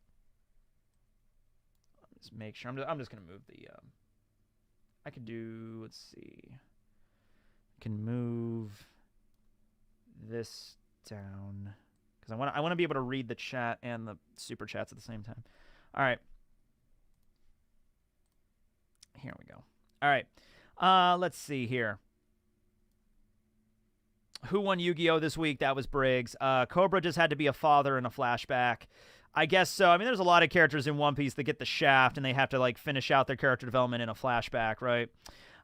Just make sure. I'm just going to move the... I can do... Let's see. I can move this down. Because I want to be able to read the chat and the super chats at the same time. All right. Here we go. All right. Let's see here. Who won Yu-Gi-Oh! This week? That was Briggs. Cobra just had to be a father in a flashback. I guess so. I mean, there's a lot of characters in One Piece that get the shaft, and they have to, finish out their character development in a flashback, right?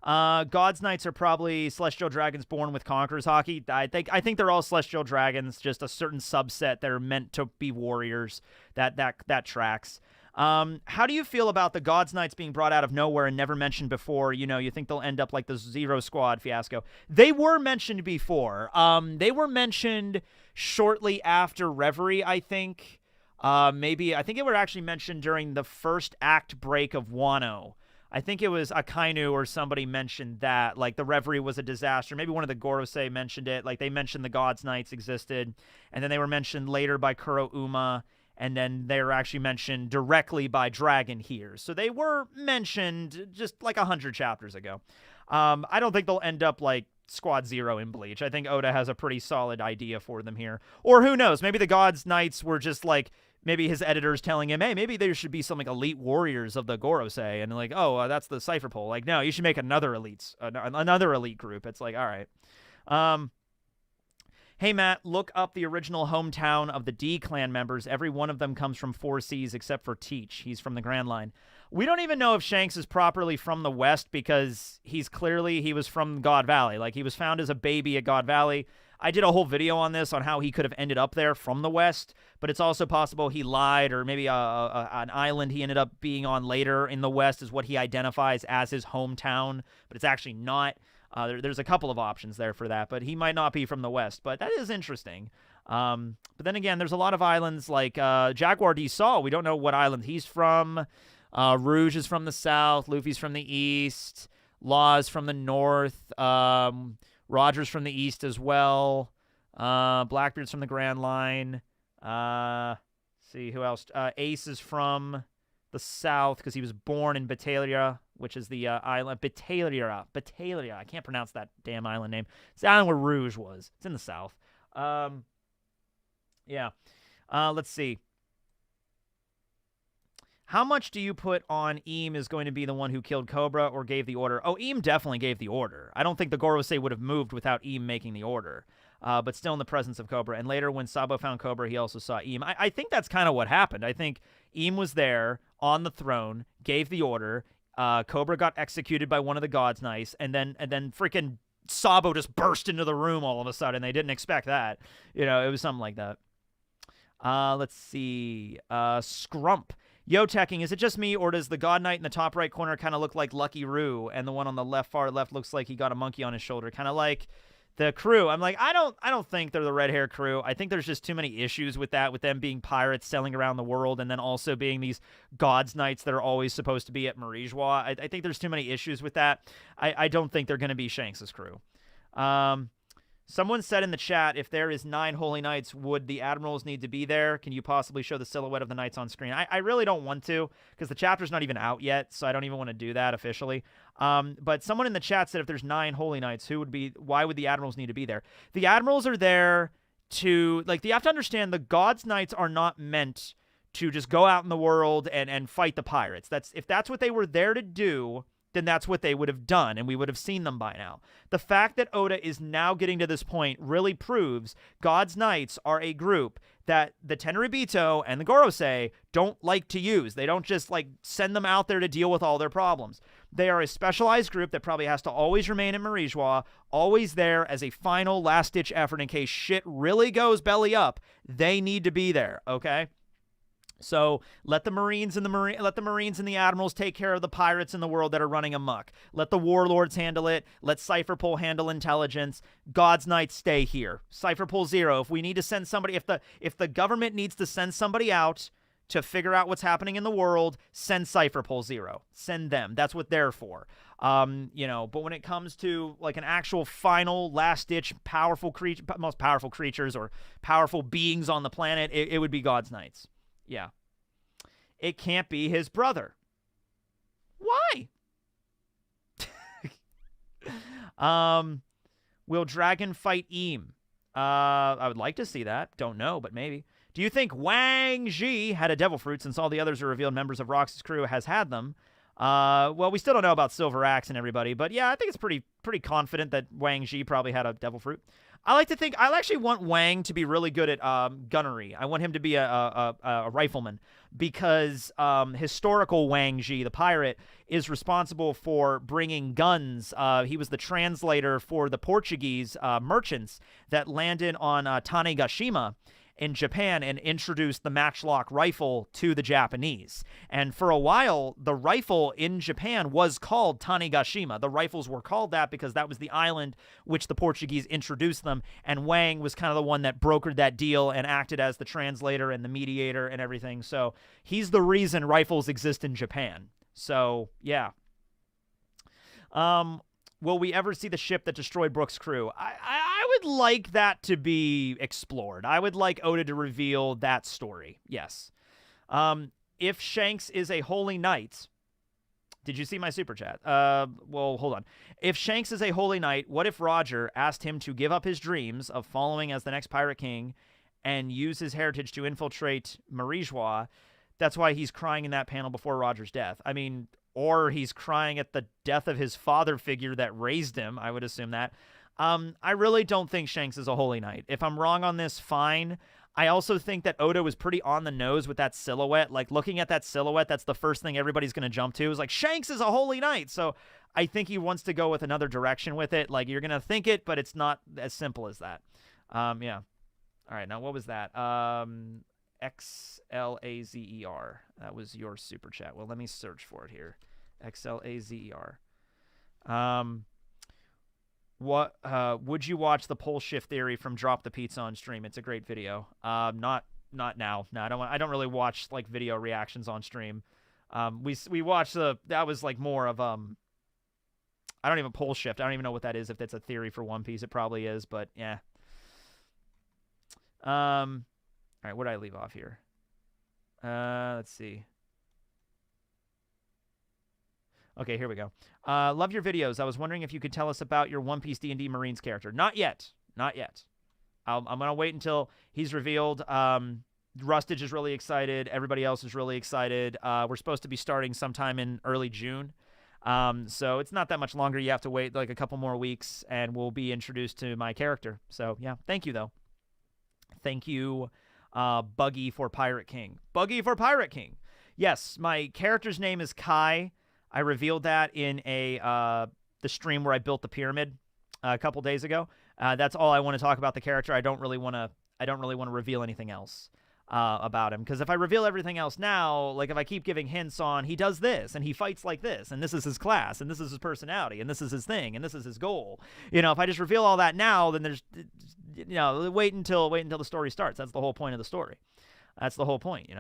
God's Knights are probably Celestial Dragons born with Conqueror's Hockey. I think they're all Celestial Dragons, just a certain subset that are meant to be warriors. That tracks. How do you feel about the God's Knights being brought out of nowhere and never mentioned before? You think they'll end up like the Zero Squad fiasco. They were mentioned before. They were mentioned shortly after Reverie, I think. Maybe, I think it were actually mentioned during the first act break of Wano. I think it was Akainu or somebody mentioned that, like, the Reverie was a disaster. Maybe one of the Gorosei mentioned it. Like, they mentioned the Gods Knights existed, and then they were mentioned later by Kuro Uma, and then they were actually mentioned directly by Dragon here. So they were mentioned just like 100 chapters ago. I don't think they'll end up like Squad Zero in Bleach. I think Oda has a pretty solid idea for them here. Or who knows, maybe the Gods Knights were just like, maybe his editors telling him, hey, maybe there should be some like elite warriors of the Gorosei, and like, oh, that's the Cypher Pole. Like, no, you should make another elite group. It's like, all right. Hey, Matt, look up the original hometown of the D clan members. Every one of them comes from 4 Seas except for Teach. He's from the Grand Line. We don't even know if Shanks is properly from the West because he was from God Valley. Like, he was found as a baby at God Valley. I did a whole video on this, on how he could have ended up there from the West, but it's also possible he lied, or maybe an island he ended up being on later in the West is what he identifies as his hometown, but it's actually not. There's a couple of options there for that, but he might not be from the West, but that is interesting. But then again, there's a lot of islands like Jaguar D. Saw. We don't know what island he's from. Rouge is from the South. Luffy's from the East. Law's from the North. Roger's from the East as well. Blackbeard's from the Grand Line. See, who else? Ace is from the South because he was born in Batalha, which is the island. Batalha. I can't pronounce that damn island name. It's the island where Rouge was. It's in the South. Yeah. Let's see. How much do you put on Eam is going to be the one who killed Cobra or gave the order? Oh, Eam definitely gave the order. I don't think the Gorosei would have moved without Eam making the order, but still in the presence of Cobra. And later when Sabo found Cobra, he also saw Eam. I think that's kind of what happened. I think Eam was there on the throne, gave the order. Cobra got executed by one of the Gods Knights, and then freaking Sabo just burst into the room all of a sudden. They didn't expect that. You know, it was something like that. Let's see. Scrump. Yo, Teching, is it just me, or does the God Knight in the top right corner kind of look like Lucky Roo, and the one on the far left looks like he got a monkey on his shoulder, kind of like the crew? I'm like, I don't think they're the red hair crew. I think there's just too many issues with that, with them being pirates selling around the world, and then also being these Gods Knights that are always supposed to be at Marijois. I think there's too many issues with that. I don't think they're going to be Shanks' crew. Someone said in the chat, if there is 9 Holy Knights, would the Admirals need to be there? Can you possibly show the silhouette of the Knights on screen? I really don't want to, because the chapter's not even out yet, so I don't even want to do that officially. But someone in the chat said if there's 9 Holy Knights, why would the Admirals need to be there? The Admirals are there to, like, you have to understand, the Gods Knights are not meant to just go out in the world and fight the pirates. If that's what they were there to do, then that's what they would have done, and we would have seen them by now. The fact that Oda is now getting to this point really proves Gods Knights are a group that the Tenryubito and the Gorosei don't like to use. They don't just, like, send them out there to deal with all their problems. They are a specialized group that probably has to always remain in Marijois, always there as a final last-ditch effort in case shit really goes belly up. They need to be there, okay? So let the Marines and the Admirals take care of the pirates in the world that are running amok. Let the Warlords handle it. Let Cypher Pole handle intelligence. Gods Knights stay here. Cypher Pole 0. If we need to send somebody, if the government needs to send somebody out to figure out what's happening in the world, send Cypher Pole 0. Send them. That's what they're for. But when it comes to like an actual final last-ditch most powerful creatures or powerful beings on the planet, it would be Gods Knights. Yeah. It can't be his brother. Why? Will Dragon fight Eam? I would like to see that. Don't know, but maybe. Do you think Wang Ji had a devil fruit since all the others are revealed members of Rox's crew has had them? Well, we still don't know about Silver Axe and everybody, but yeah, I think it's pretty confident that Wang Ji probably had a devil fruit. I actually want Wang to be really good at gunnery. I want him to be a rifleman because historical Wang Ji, the pirate, is responsible for bringing guns. He was the translator for the Portuguese merchants that landed on Tanegashima. in Japan and introduced the matchlock rifle to the Japanese. And for a while, the rifle in Japan was called Tanegashima. The rifles were called that because that was the island which the Portuguese introduced them, and Wang was kind of the one that brokered that deal and acted as the translator and the mediator and everything. So he's the reason rifles exist in Japan. So, yeah. Will we ever see the ship that destroyed Brooks' crew? I would like that to be explored. I would like Oda to reveal that story. Yes. If Shanks is a holy knight, did you see my super chat? Well, hold on. If Shanks is a holy knight, what if Roger asked him to give up his dreams of following as the next Pirate King and use his heritage to infiltrate Marijois? That's why he's crying in that panel before Roger's death. I mean, or he's crying at the death of his father figure that raised him. I would assume that. I really don't think Shanks is a holy knight. If I'm wrong on this, fine. I also think that Oda was pretty on the nose with that silhouette. Like, looking at that silhouette, that's the first thing everybody's going to jump to. Is like, Shanks is a holy knight. So I think he wants to go with another direction with it. Like, you're going to think it, but it's not as simple as that. Yeah. All right, now what was that? XLAZER. That was your super chat. Well, let me search for it here. XLAZER. What would you watch the pole shift theory from Drop the Pizza on stream? It's a great video. Not now. No, I don't really watch like video reactions on stream. We watched that was like more of I don't even pole shift. I don't even know what that is. If that's a theory for One Piece, it probably is, but yeah. All right, what did I leave off here? Let's see. Okay, here we go. Love your videos. I was wondering if you could tell us about your One Piece D&D Marines character. Not yet. Not yet. I'm going to wait until he's revealed. Rustage is really excited. Everybody else is really excited. We're supposed to be starting sometime in early June. So it's not that much longer. You have to wait like a couple more weeks, and we'll be introduced to my character. So, yeah. Thank you, though. Thank you, Buggy for Pirate King. Buggy for Pirate King. Yes, my character's name is Kai. I revealed that in the stream where I built the pyramid a couple days ago. That's all I want to talk about the character. I don't really want to reveal anything else about him, because if I reveal everything else now, like if I keep giving hints on he does this and he fights like this and this is his class and this is his personality and this is his thing and this is his goal, if I just reveal all that now, then there's wait until the story starts. That's the whole point of the story. That's the whole point.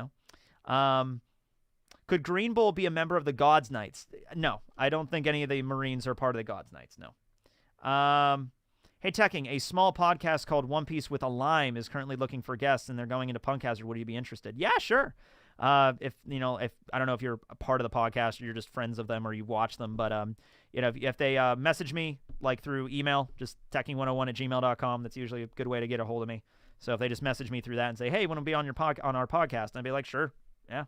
Could Green Bull be a member of the Gods Knights? No, I don't think any of the Marines are part of the Gods Knights. No. Hey, Tekking, a small podcast called One Piece with a Lime is currently looking for guests, and they're going into Punk Hazard. Would you be interested? Yeah, sure. If I don't know if you're a part of the podcast or you're just friends of them or you watch them, but if they message me like through email, just tekking101@gmail.com. That's usually a good way to get a hold of me. So if they just message me through that and say, "Hey, want to be on our podcast?" I'd be like, "Sure, yeah."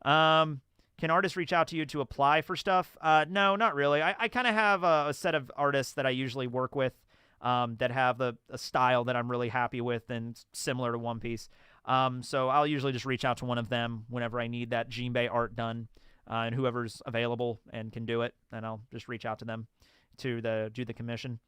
Can artists reach out to you to apply for stuff? No, not really. I kind of have a set of artists that I usually work with that have a style that I'm really happy with and similar to One Piece. So I'll usually just reach out to one of them whenever I need that Jinbei art done, and whoever's available and can do it, then I'll just reach out to them to do the commission.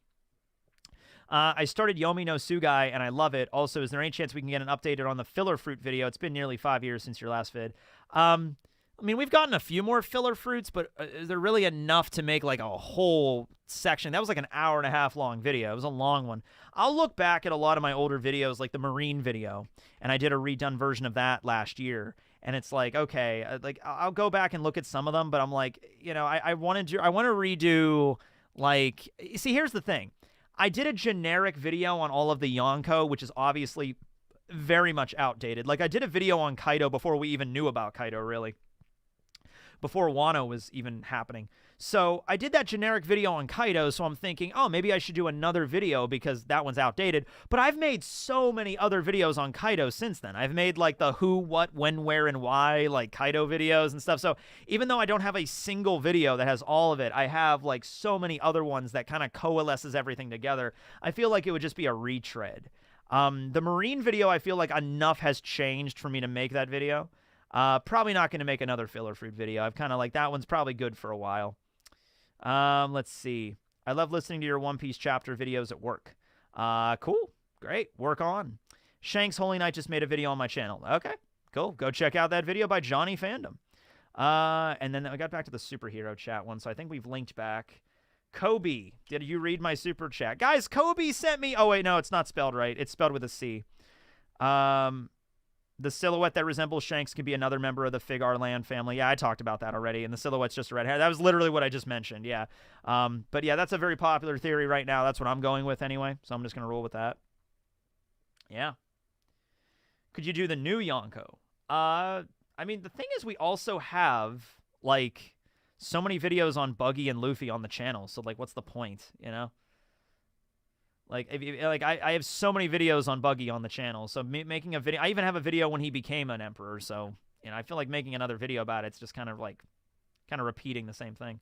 I started Yomi no Sugai, and I love it. Also, is there any chance we can get an update on the filler fruit video? It's been nearly 5 years since your last vid. I mean, we've gotten a few more filler fruits, but is there really enough to make like a whole section? That was like an 1.5 hour long video. It was a long one. I'll look back at a lot of my older videos, like the Marine video, and I did a redone version of that last year. And it's like, okay, like I'll go back and look at some of them, but I'm like, I want to redo, like, see, here's the thing. I did a generic video on all of the Yonko, which is obviously very much outdated. Like, I did a video on Kaido before we even knew about Kaido, really. Before Wano was even happening. So I did that generic video on Kaido, so I'm thinking, oh, maybe I should do another video because that one's outdated. But I've made so many other videos on Kaido since then. I've made like the who, what, when, where, and why, like Kaido videos and stuff. So even though I don't have a single video that has all of it, I have like so many other ones that kind of coalesces everything together. I feel like it would just be a retread. The Marine video, I feel like enough has changed for me to make that video. Probably not going to make another filler fruit video. I've kind of like, that one's probably good for a while. Let's see. I love listening to your One Piece chapter videos at work. Cool. Great. Work on. Shanks Holy Knight just made a video on my channel. Okay, cool. Go check out that video by Johnny Fandom. And then I got back to the superhero chat one, so I think we've linked back. Kobe, did you read my super chat? Guys, Kobe sent me... Oh, wait, no, it's not spelled right. It's spelled with a C. The silhouette that resembles Shanks can be another member of the Fig Arlan family. Yeah, I talked about that already, and the silhouette's just a red hair. That was literally what I just mentioned, yeah. But yeah, that's a very popular theory right now. That's what I'm going with anyway, so I'm just going to roll with that. Yeah. Could you do the new Yonko? I mean, the thing is we also have, like, so many videos on Buggy and Luffy on the channel, so, like, what's the point, you know? Like, I have so many videos on Buggy on the channel, so making a video... I even have a video when he became an emperor, so, you know, I feel like making another video about it's just kind of, like, repeating the same thing.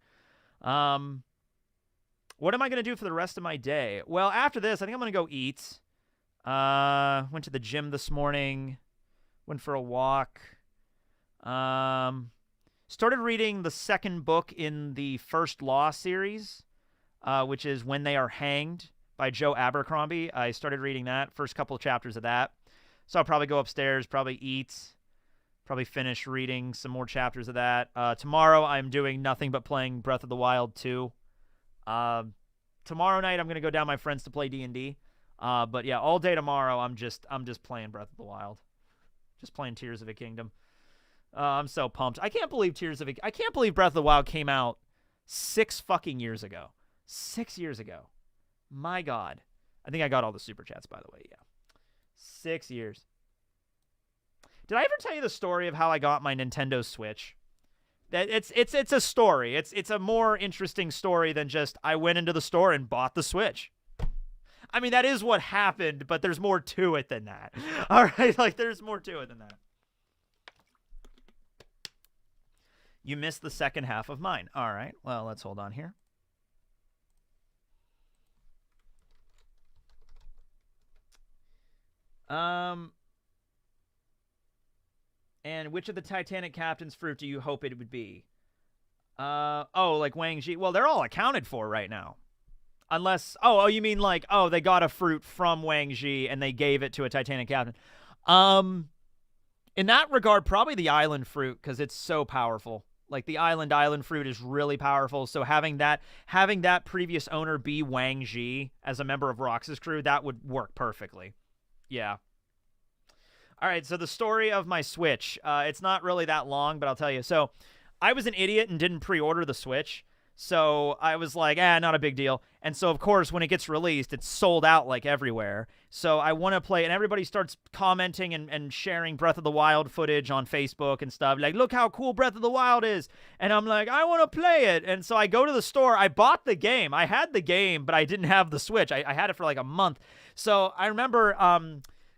What am I going to do for the rest of my day? Well, after this, I think I'm going to go eat. Went to the gym this morning. Went for a walk. Started reading the second book in the First Law series, which is When They Are Hanged, by Joe Abercrombie. I started reading that, first couple of chapters of that. So I'll probably go upstairs, probably eat, probably finish reading some more chapters of that. Tomorrow I'm doing nothing but playing Breath of the Wild 2. Tomorrow night I'm going to go down my friends to play D&D. But yeah, all day tomorrow I'm just playing Breath of the Wild. Just playing Tears of a Kingdom. I'm so pumped. I can't believe I can't believe Breath of the Wild came out 6 fucking years ago. 6 years ago. My God. I think I got all the super chats, by the way. Yeah. 6 years. Did I ever tell you the story of how I got my Nintendo Switch? It's a story. It's a more interesting story than just I went into the store and bought the Switch. I mean, that is what happened, but there's more to it than that. All right? Like, there's more to it than that. You missed the second half of mine. All right. Well, let's hold on here. And which of the Titanic captain's fruit do you hope it would be? Oh, like Wang Ji. Well, they're all accounted for right now. Unless, oh, you mean like, oh, they got a fruit from Wang Ji and they gave it to a Titanic captain. In that regard, probably the island fruit, because it's so powerful. Like, the island fruit is really powerful. So having that previous owner be Wang Ji as a member of Rox's crew, that would work perfectly. Yeah. All right, so the story of my Switch. It's not really that long, but I'll tell you. So I was an idiot and didn't pre-order the Switch. So I was like, not a big deal. And so, of course, when it gets released, it's sold out, like, everywhere. So I want to play, and everybody starts commenting and sharing Breath of the Wild footage on Facebook and stuff. Like, look how cool Breath of the Wild is. And I'm like, I want to play it. And so I go to the store. I bought the game. I had the game, but I didn't have the Switch. I had it for, like, a month. So I remember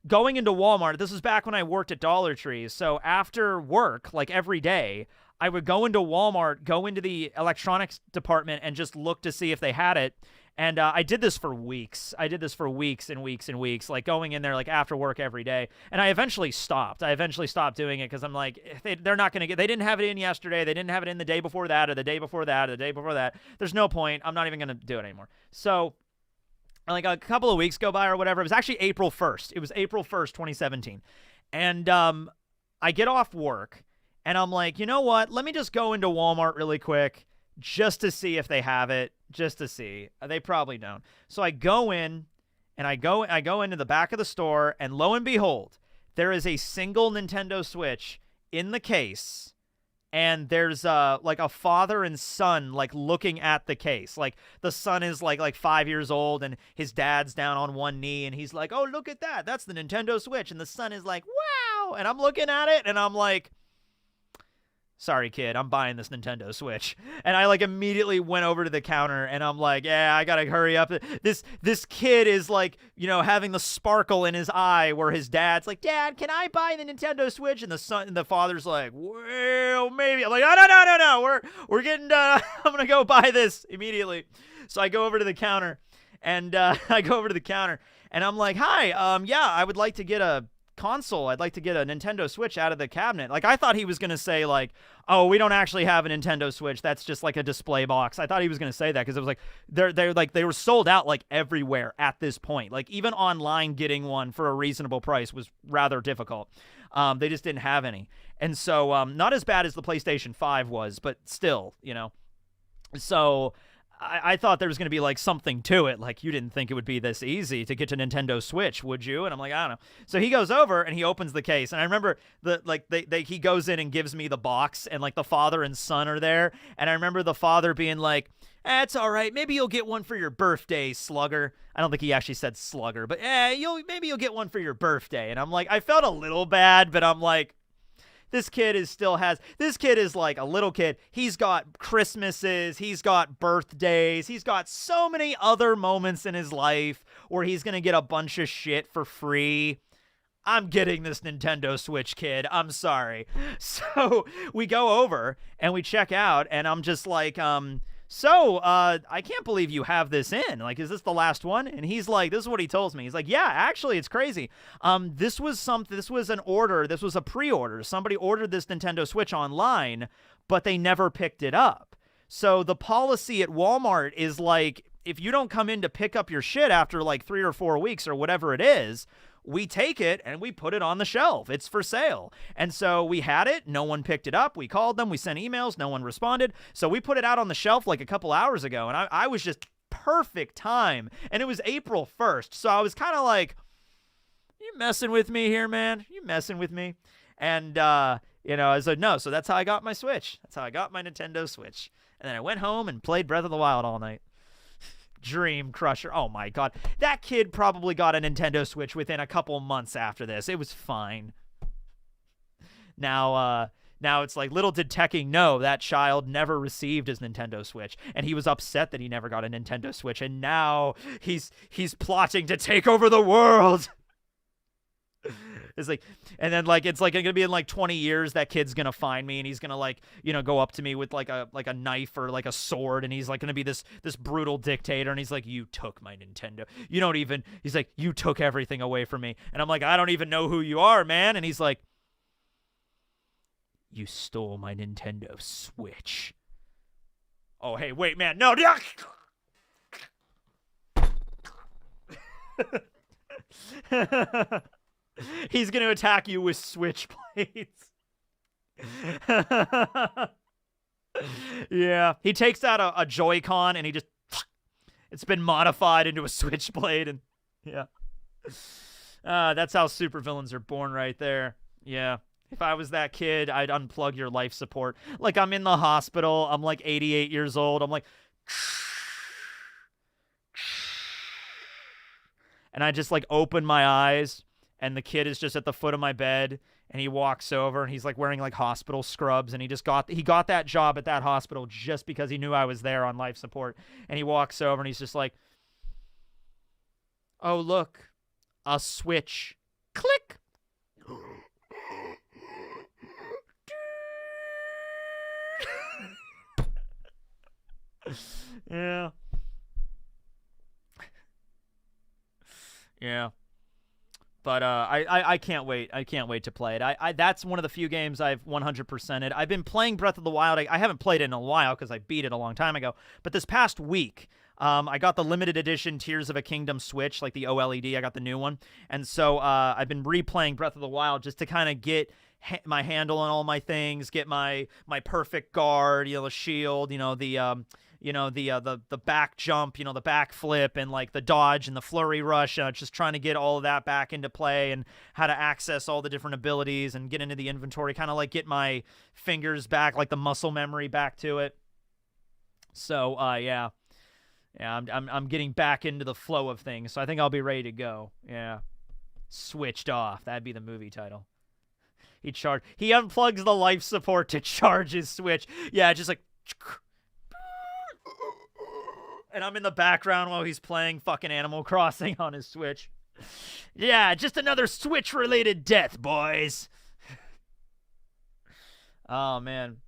going into Walmart. This was back when I worked at Dollar Tree. So after work, like, every day, I would go into Walmart, go into the electronics department, and just look to see if they had it. And I did this for weeks. I did this for weeks and weeks and weeks, like going in there like after work every day. And I eventually stopped. Doing it because I'm like, they're not going to get, they didn't have it in yesterday. They didn't have it in the day before that or the day before that or the day before that. There's no point. I'm not even going to do it anymore. So like a couple of weeks go by or whatever. It was actually April 1st. It was April 1st, 2017. And I get off work. And I'm like, you know what? Let me just go into Walmart really quick just to see if they have it, just to see. They probably don't. So I go in, and I go into the back of the store, and lo and behold, there is a single Nintendo Switch in the case, and there's like a father and son like looking at the case. Like the son is like 5 years old, and his dad's down on one knee, and he's like, oh, look at that. That's the Nintendo Switch. And the son is like, wow. And I'm looking at it, and I'm like, sorry, kid, I'm buying this Nintendo Switch. And I like immediately went over to the counter and I'm like, yeah, I gotta hurry up. This kid is like, you know, having the sparkle in his eye where his dad's like, Dad, can I buy the Nintendo Switch? And the father's like, well, maybe. I'm like, no, we're getting done. I'm gonna go buy this immediately. So I go over to the counter and I'm like, hi, yeah, I would like to get a console. I'd like to get a Nintendo Switch out of the cabinet. Like, I thought he was going to say, like, oh, we don't actually have a Nintendo Switch. That's just like a display box. I thought he was going to say that because it was like, they were sold out like everywhere at this point. Like, even online getting one for a reasonable price was rather difficult. They just didn't have any. And so, not as bad as the PlayStation 5 was, but still, you know. So I thought there was going to be like something to it. Like, you didn't think it would be this easy to get to Nintendo Switch, would you? And I'm like, I don't know. So he goes over and he opens the case. And I remember he goes in and gives me the box, and like the father and son are there. And I remember the father being like, it's all right. Maybe you'll get one for your birthday, slugger. I don't think he actually said slugger, but maybe you'll get one for your birthday. And I'm like, I felt a little bad, but I'm like, this kid is like a little kid. He's got Christmases, he's got birthdays, he's got so many other moments in his life where he's going to get a bunch of shit for free. I'm getting this Nintendo Switch, kid. I'm sorry. So we go over and we check out, and I'm just like, I can't believe you have this in. Like, is this the last one? And he's like, this is what he tells me. He's like, yeah, actually, it's crazy. This was an order. This was a pre-order. Somebody ordered this Nintendo Switch online, but they never picked it up. So the policy at Walmart is like, if you don't come in to pick up your shit after like 3 or 4 weeks or whatever it is, we take it and we put it on the shelf. It's for sale. And so we had it. No one picked it up. We called them. We sent emails. No one responded. So we put it out on the shelf like a couple hours ago. And I was just perfect time. And it was April 1st. So I was kind of like, you messing with me here, man? You messing with me? And, I said, no. So that's how I got my Switch. That's how I got my Nintendo Switch. And then I went home and played Breath of the Wild all night. Dream crusher. Oh my god. That kid probably got a Nintendo Switch within a couple months after this. It was fine. Now it's like, little did Tekking know that child never received his Nintendo Switch, and he was upset that he never got a Nintendo Switch, and now he's plotting to take over the world. It's like, and then like, it's like gonna be in like 20 years, that kid's gonna find me and he's gonna like, go up to me with like a knife or like a sword, and he's like gonna be this brutal dictator, and he's like, you took my Nintendo. He's like, you took everything away from me. And I'm like, I don't even know who you are, man. And he's like, you stole my Nintendo Switch. Oh, hey, wait, man. No. He's going to attack you with switchblades. Yeah. He takes out a Joy-Con and it's been modified into a switchblade. And yeah. That's how supervillains are born right there. Yeah. If I was that kid, I'd unplug your life support. Like, I'm in the hospital. I'm like 88 years old. I'm like, and I just like open my eyes, and the kid is just at the foot of my bed, and he walks over, and he's like wearing like hospital scrubs, and he got that job at that hospital just because he knew I was there on life support. And he walks over, and he's just like, oh, look, a Switch. Click. Yeah. Yeah. But I can't wait. I can't wait to play it. That's one of the few games I've 100%ed. I've been playing Breath of the Wild. I haven't played it in a while because I beat it a long time ago. But this past week, I got the limited edition Tears of a Kingdom Switch, like the OLED. I got the new one. And so I've been replaying Breath of the Wild just to kind of get my handle on all my things, get my perfect guard, the shield, the back jump, the back flip, and like the dodge and the flurry rush, just trying to get all of that back into play, and how to access all the different abilities and get into the inventory, kind of like get my fingers back, like the muscle memory back to it. So, yeah, I'm getting back into the flow of things, so I think I'll be ready to go. Yeah. Switched off. That'd be the movie title. He unplugs the life support to charge his Switch. Yeah, just like, and I'm in the background while he's playing fucking Animal Crossing on his Switch. Yeah, just another Switch-related death, boys. Oh, man.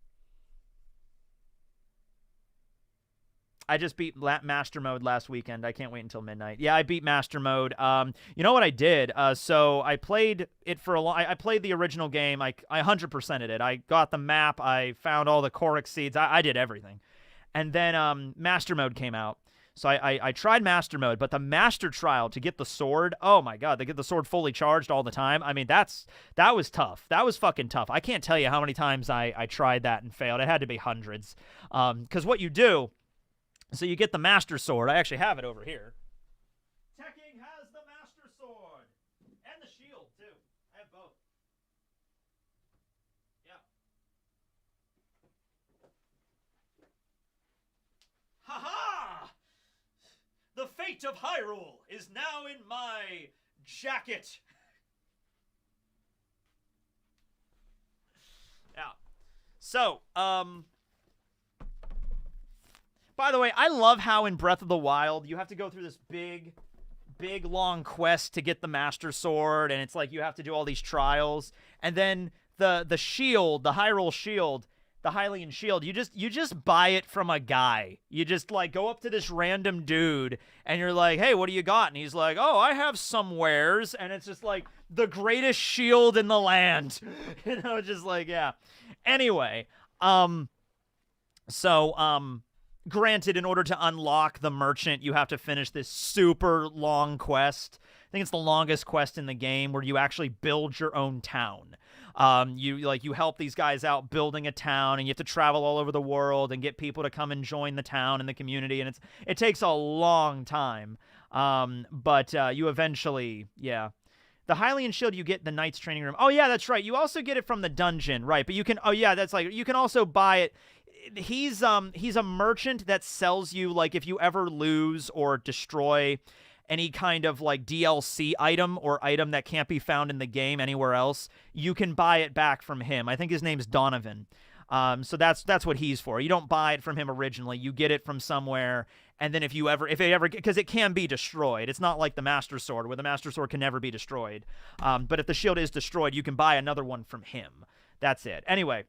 I just beat Master Mode last weekend. I can't wait until midnight. Yeah, I beat Master Mode. You know what I did? So I played it for a long. I played the original game. I 100%ed it. I got the map. I found all the Korok seeds. I did everything. And then Master Mode came out. So I tried Master Mode, but the Master Trial to get the sword, oh my god, they get the sword fully charged all the time. I mean, that was tough. That was fucking tough. I can't tell you how many times I tried that and failed. It had to be hundreds. Because what you do, so you get the Master Sword. I actually have it over here. Tekking has the Master Sword. And the shield, too. I have both. Yeah. Ha-ha! The fate of Hyrule is now in my jacket. Yeah. So, by the way, I love how in Breath of the Wild you have to go through this big, long quest to get the Master Sword, and it's like you have to do all these trials, and then the shield, the Hyrule shield, the Hylian shield, you just buy it from a guy. You just like go up to this random dude and you're like, hey, what do you got? And he's like, oh, I have some wares. And it's just like the greatest shield in the land. You know, just like, yeah. Anyway, granted, in order to unlock the merchant, you have to finish this super long quest. I think it's the longest quest in the game where you actually build your own town. You help these guys out building a town, and you have to travel all over the world and get people to come and join the town and the community, and it takes a long time. But you eventually, yeah. The Hylian shield you get in the Knight's Training Room. Oh yeah, that's right. You also get it from the dungeon, right? But you can, oh yeah, that's like, you can also buy it. He's a merchant that sells you, like, if you ever lose or destroy any kind of like DLC item or item that can't be found in the game anywhere else, you can buy it back from him. I think his name's Donovan. So that's what he's for. You don't buy it from him originally. You get it from somewhere, and then if it ever, because it can be destroyed. It's not like the Master Sword, where the Master Sword can never be destroyed. But if the shield is destroyed, you can buy another one from him. That's it. Anyway.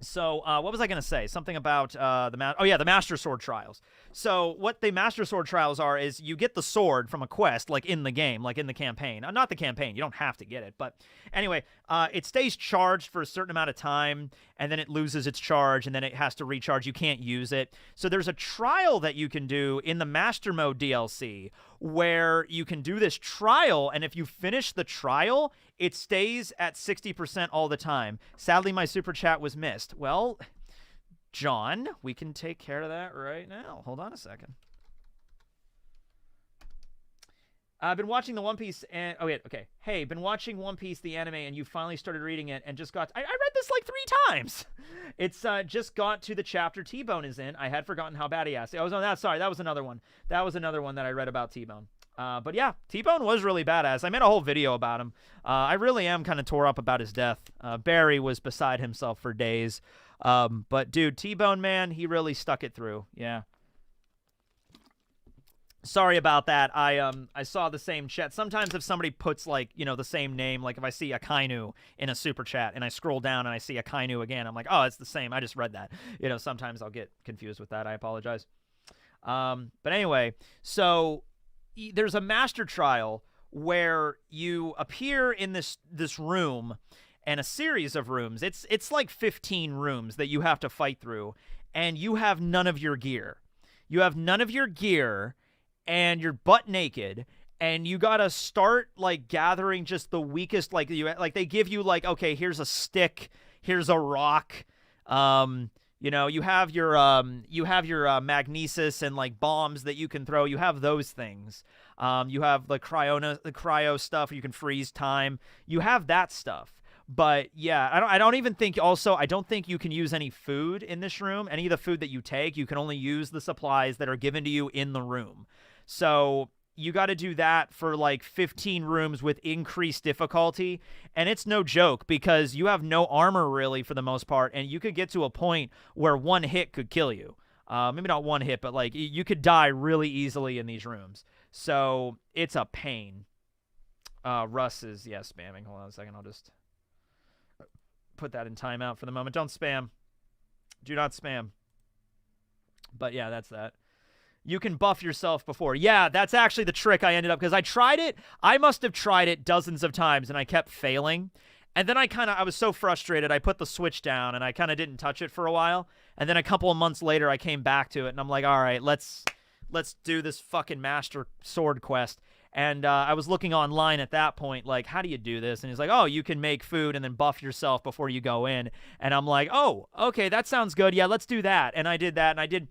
So, what was I going to say? Something about the Master Sword Trials. So, what the Master Sword Trials are is you get the sword from a quest, like in the game, like in the campaign. Not the campaign, you don't have to get it. But anyway, it stays charged for a certain amount of time, and then it loses its charge, and then it has to recharge. You can't use it. So, there's a trial that you can do in the Master Mode DLC where you can do this trial, and if you finish the trial, it stays at 60% all the time. Sadly, my super chat was missed. Well, John, we can take care of that right now. Hold on a second. I've been watching the One Piece and... Oh, wait, okay. Hey, been watching One Piece, the anime, and you finally started reading it and just got... I read this like 3 times. It's just got to the chapter T-Bone is in. I had forgotten how bad he is. Oh, no, sorry, that was another one. That was another one that I read about T-Bone. But yeah, T-Bone was really badass. I made a whole video about him. I really am kind of tore up about his death. Barry was beside himself for days. But dude, T-Bone, man, he really stuck it through. Yeah. Sorry about that. I saw the same chat. Sometimes if somebody puts, like, you know, the same name, like if I see Akainu in a super chat and I scroll down and I see Akainu again, I'm like, oh, it's the same. I just read that. You know, sometimes I'll get confused with that. I apologize. But anyway, so there's a master trial where you appear in this room and a series of rooms. It's like 15 rooms that you have to fight through, and you have none of your gear. You have none of your gear, and you're butt naked, and you gotta start like gathering just the weakest, like they give you like, okay, here's a stick, here's a rock, you know, you have your magnesis and like bombs that you can throw. You have those things. You have the cryo stuff. You can freeze time. You have that stuff. But yeah, I don't even think. Also, I don't think you can use any food in this room. Any of the food that you take, you can only use the supplies that are given to you in the room. So you got to do that for like 15 rooms with increased difficulty. And it's no joke because you have no armor really for the most part. And you could get to a point where one hit could kill you. Maybe not one hit, but like you could die really easily in these rooms. So it's a pain. Russ is, yeah, spamming. Hold on a second. I'll just put that in timeout for the moment. Don't spam. Do not spam. But yeah, that's that. You can buff yourself before. Yeah, that's actually the trick I ended up, because I tried it. I must have tried it dozens of times, and I kept failing. And then I was so frustrated, I put the Switch down, and I kind of didn't touch it for a while. And then a couple of months later, I came back to it, and I'm like, all right, let's do this fucking Master Sword quest. And I was looking online at that point, like, how do you do this? And he's like, oh, you can make food and then buff yourself before you go in. And I'm like, oh, okay, that sounds good. Yeah, let's do that. And I did that, and I did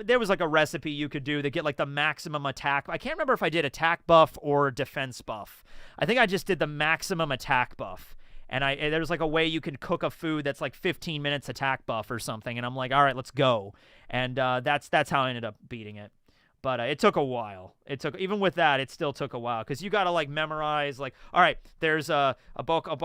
there was like a recipe you could do to get like the maximum attack. I can't remember if I did attack buff or defense buff. I think I just did the maximum attack buff. And there's like a way you can cook a food that's like 15 minutes attack buff or something. And I'm like, all right, let's go. And that's how I ended up beating it. But it took a while. Even with that, it still took a while, because you got to like memorize, like, all right, there's a Boca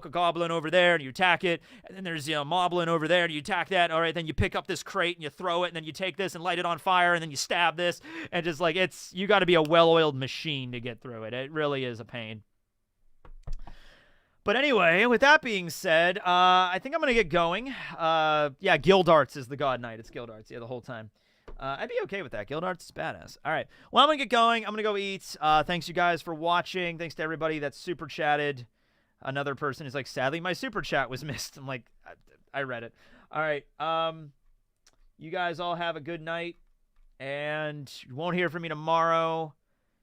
Goblin over there, and you attack it, and then there's a Moblin over there, and you attack that. All right, then you pick up this crate and you throw it, and then you take this and light it on fire, and then you stab this, and just like you got to be a well-oiled machine to get through it. It really is a pain. But anyway, with that being said, I think I'm gonna get going. Yeah, Guildarts is the God Knight. It's Guildarts, yeah, the whole time. I'd be okay with that. Guildarts is badass. All right. Well, I'm going to get going. I'm going to go eat. Thanks, you guys, for watching. Thanks to everybody that super chatted. Another person is like, sadly, my super chat was missed. I'm like, I read it. All right. You guys all have a good night. And you won't hear from me tomorrow.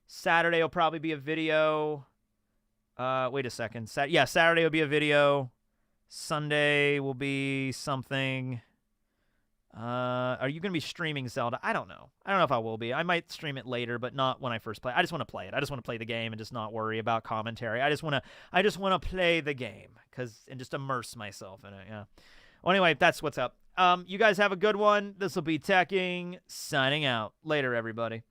Saturday will probably be a video. Wait a second. Saturday will be a video. Sunday will be something. Are you going to be streaming Zelda? I don't know. I don't know if I will be. I might stream it later, but not when I first play. I just want to play it. I just want to play the game and just not worry about commentary. I just want to play the game and just immerse myself in it. Yeah. Well, anyway, that's what's up. You guys have a good one. This will be Tekking signing out. Later, everybody.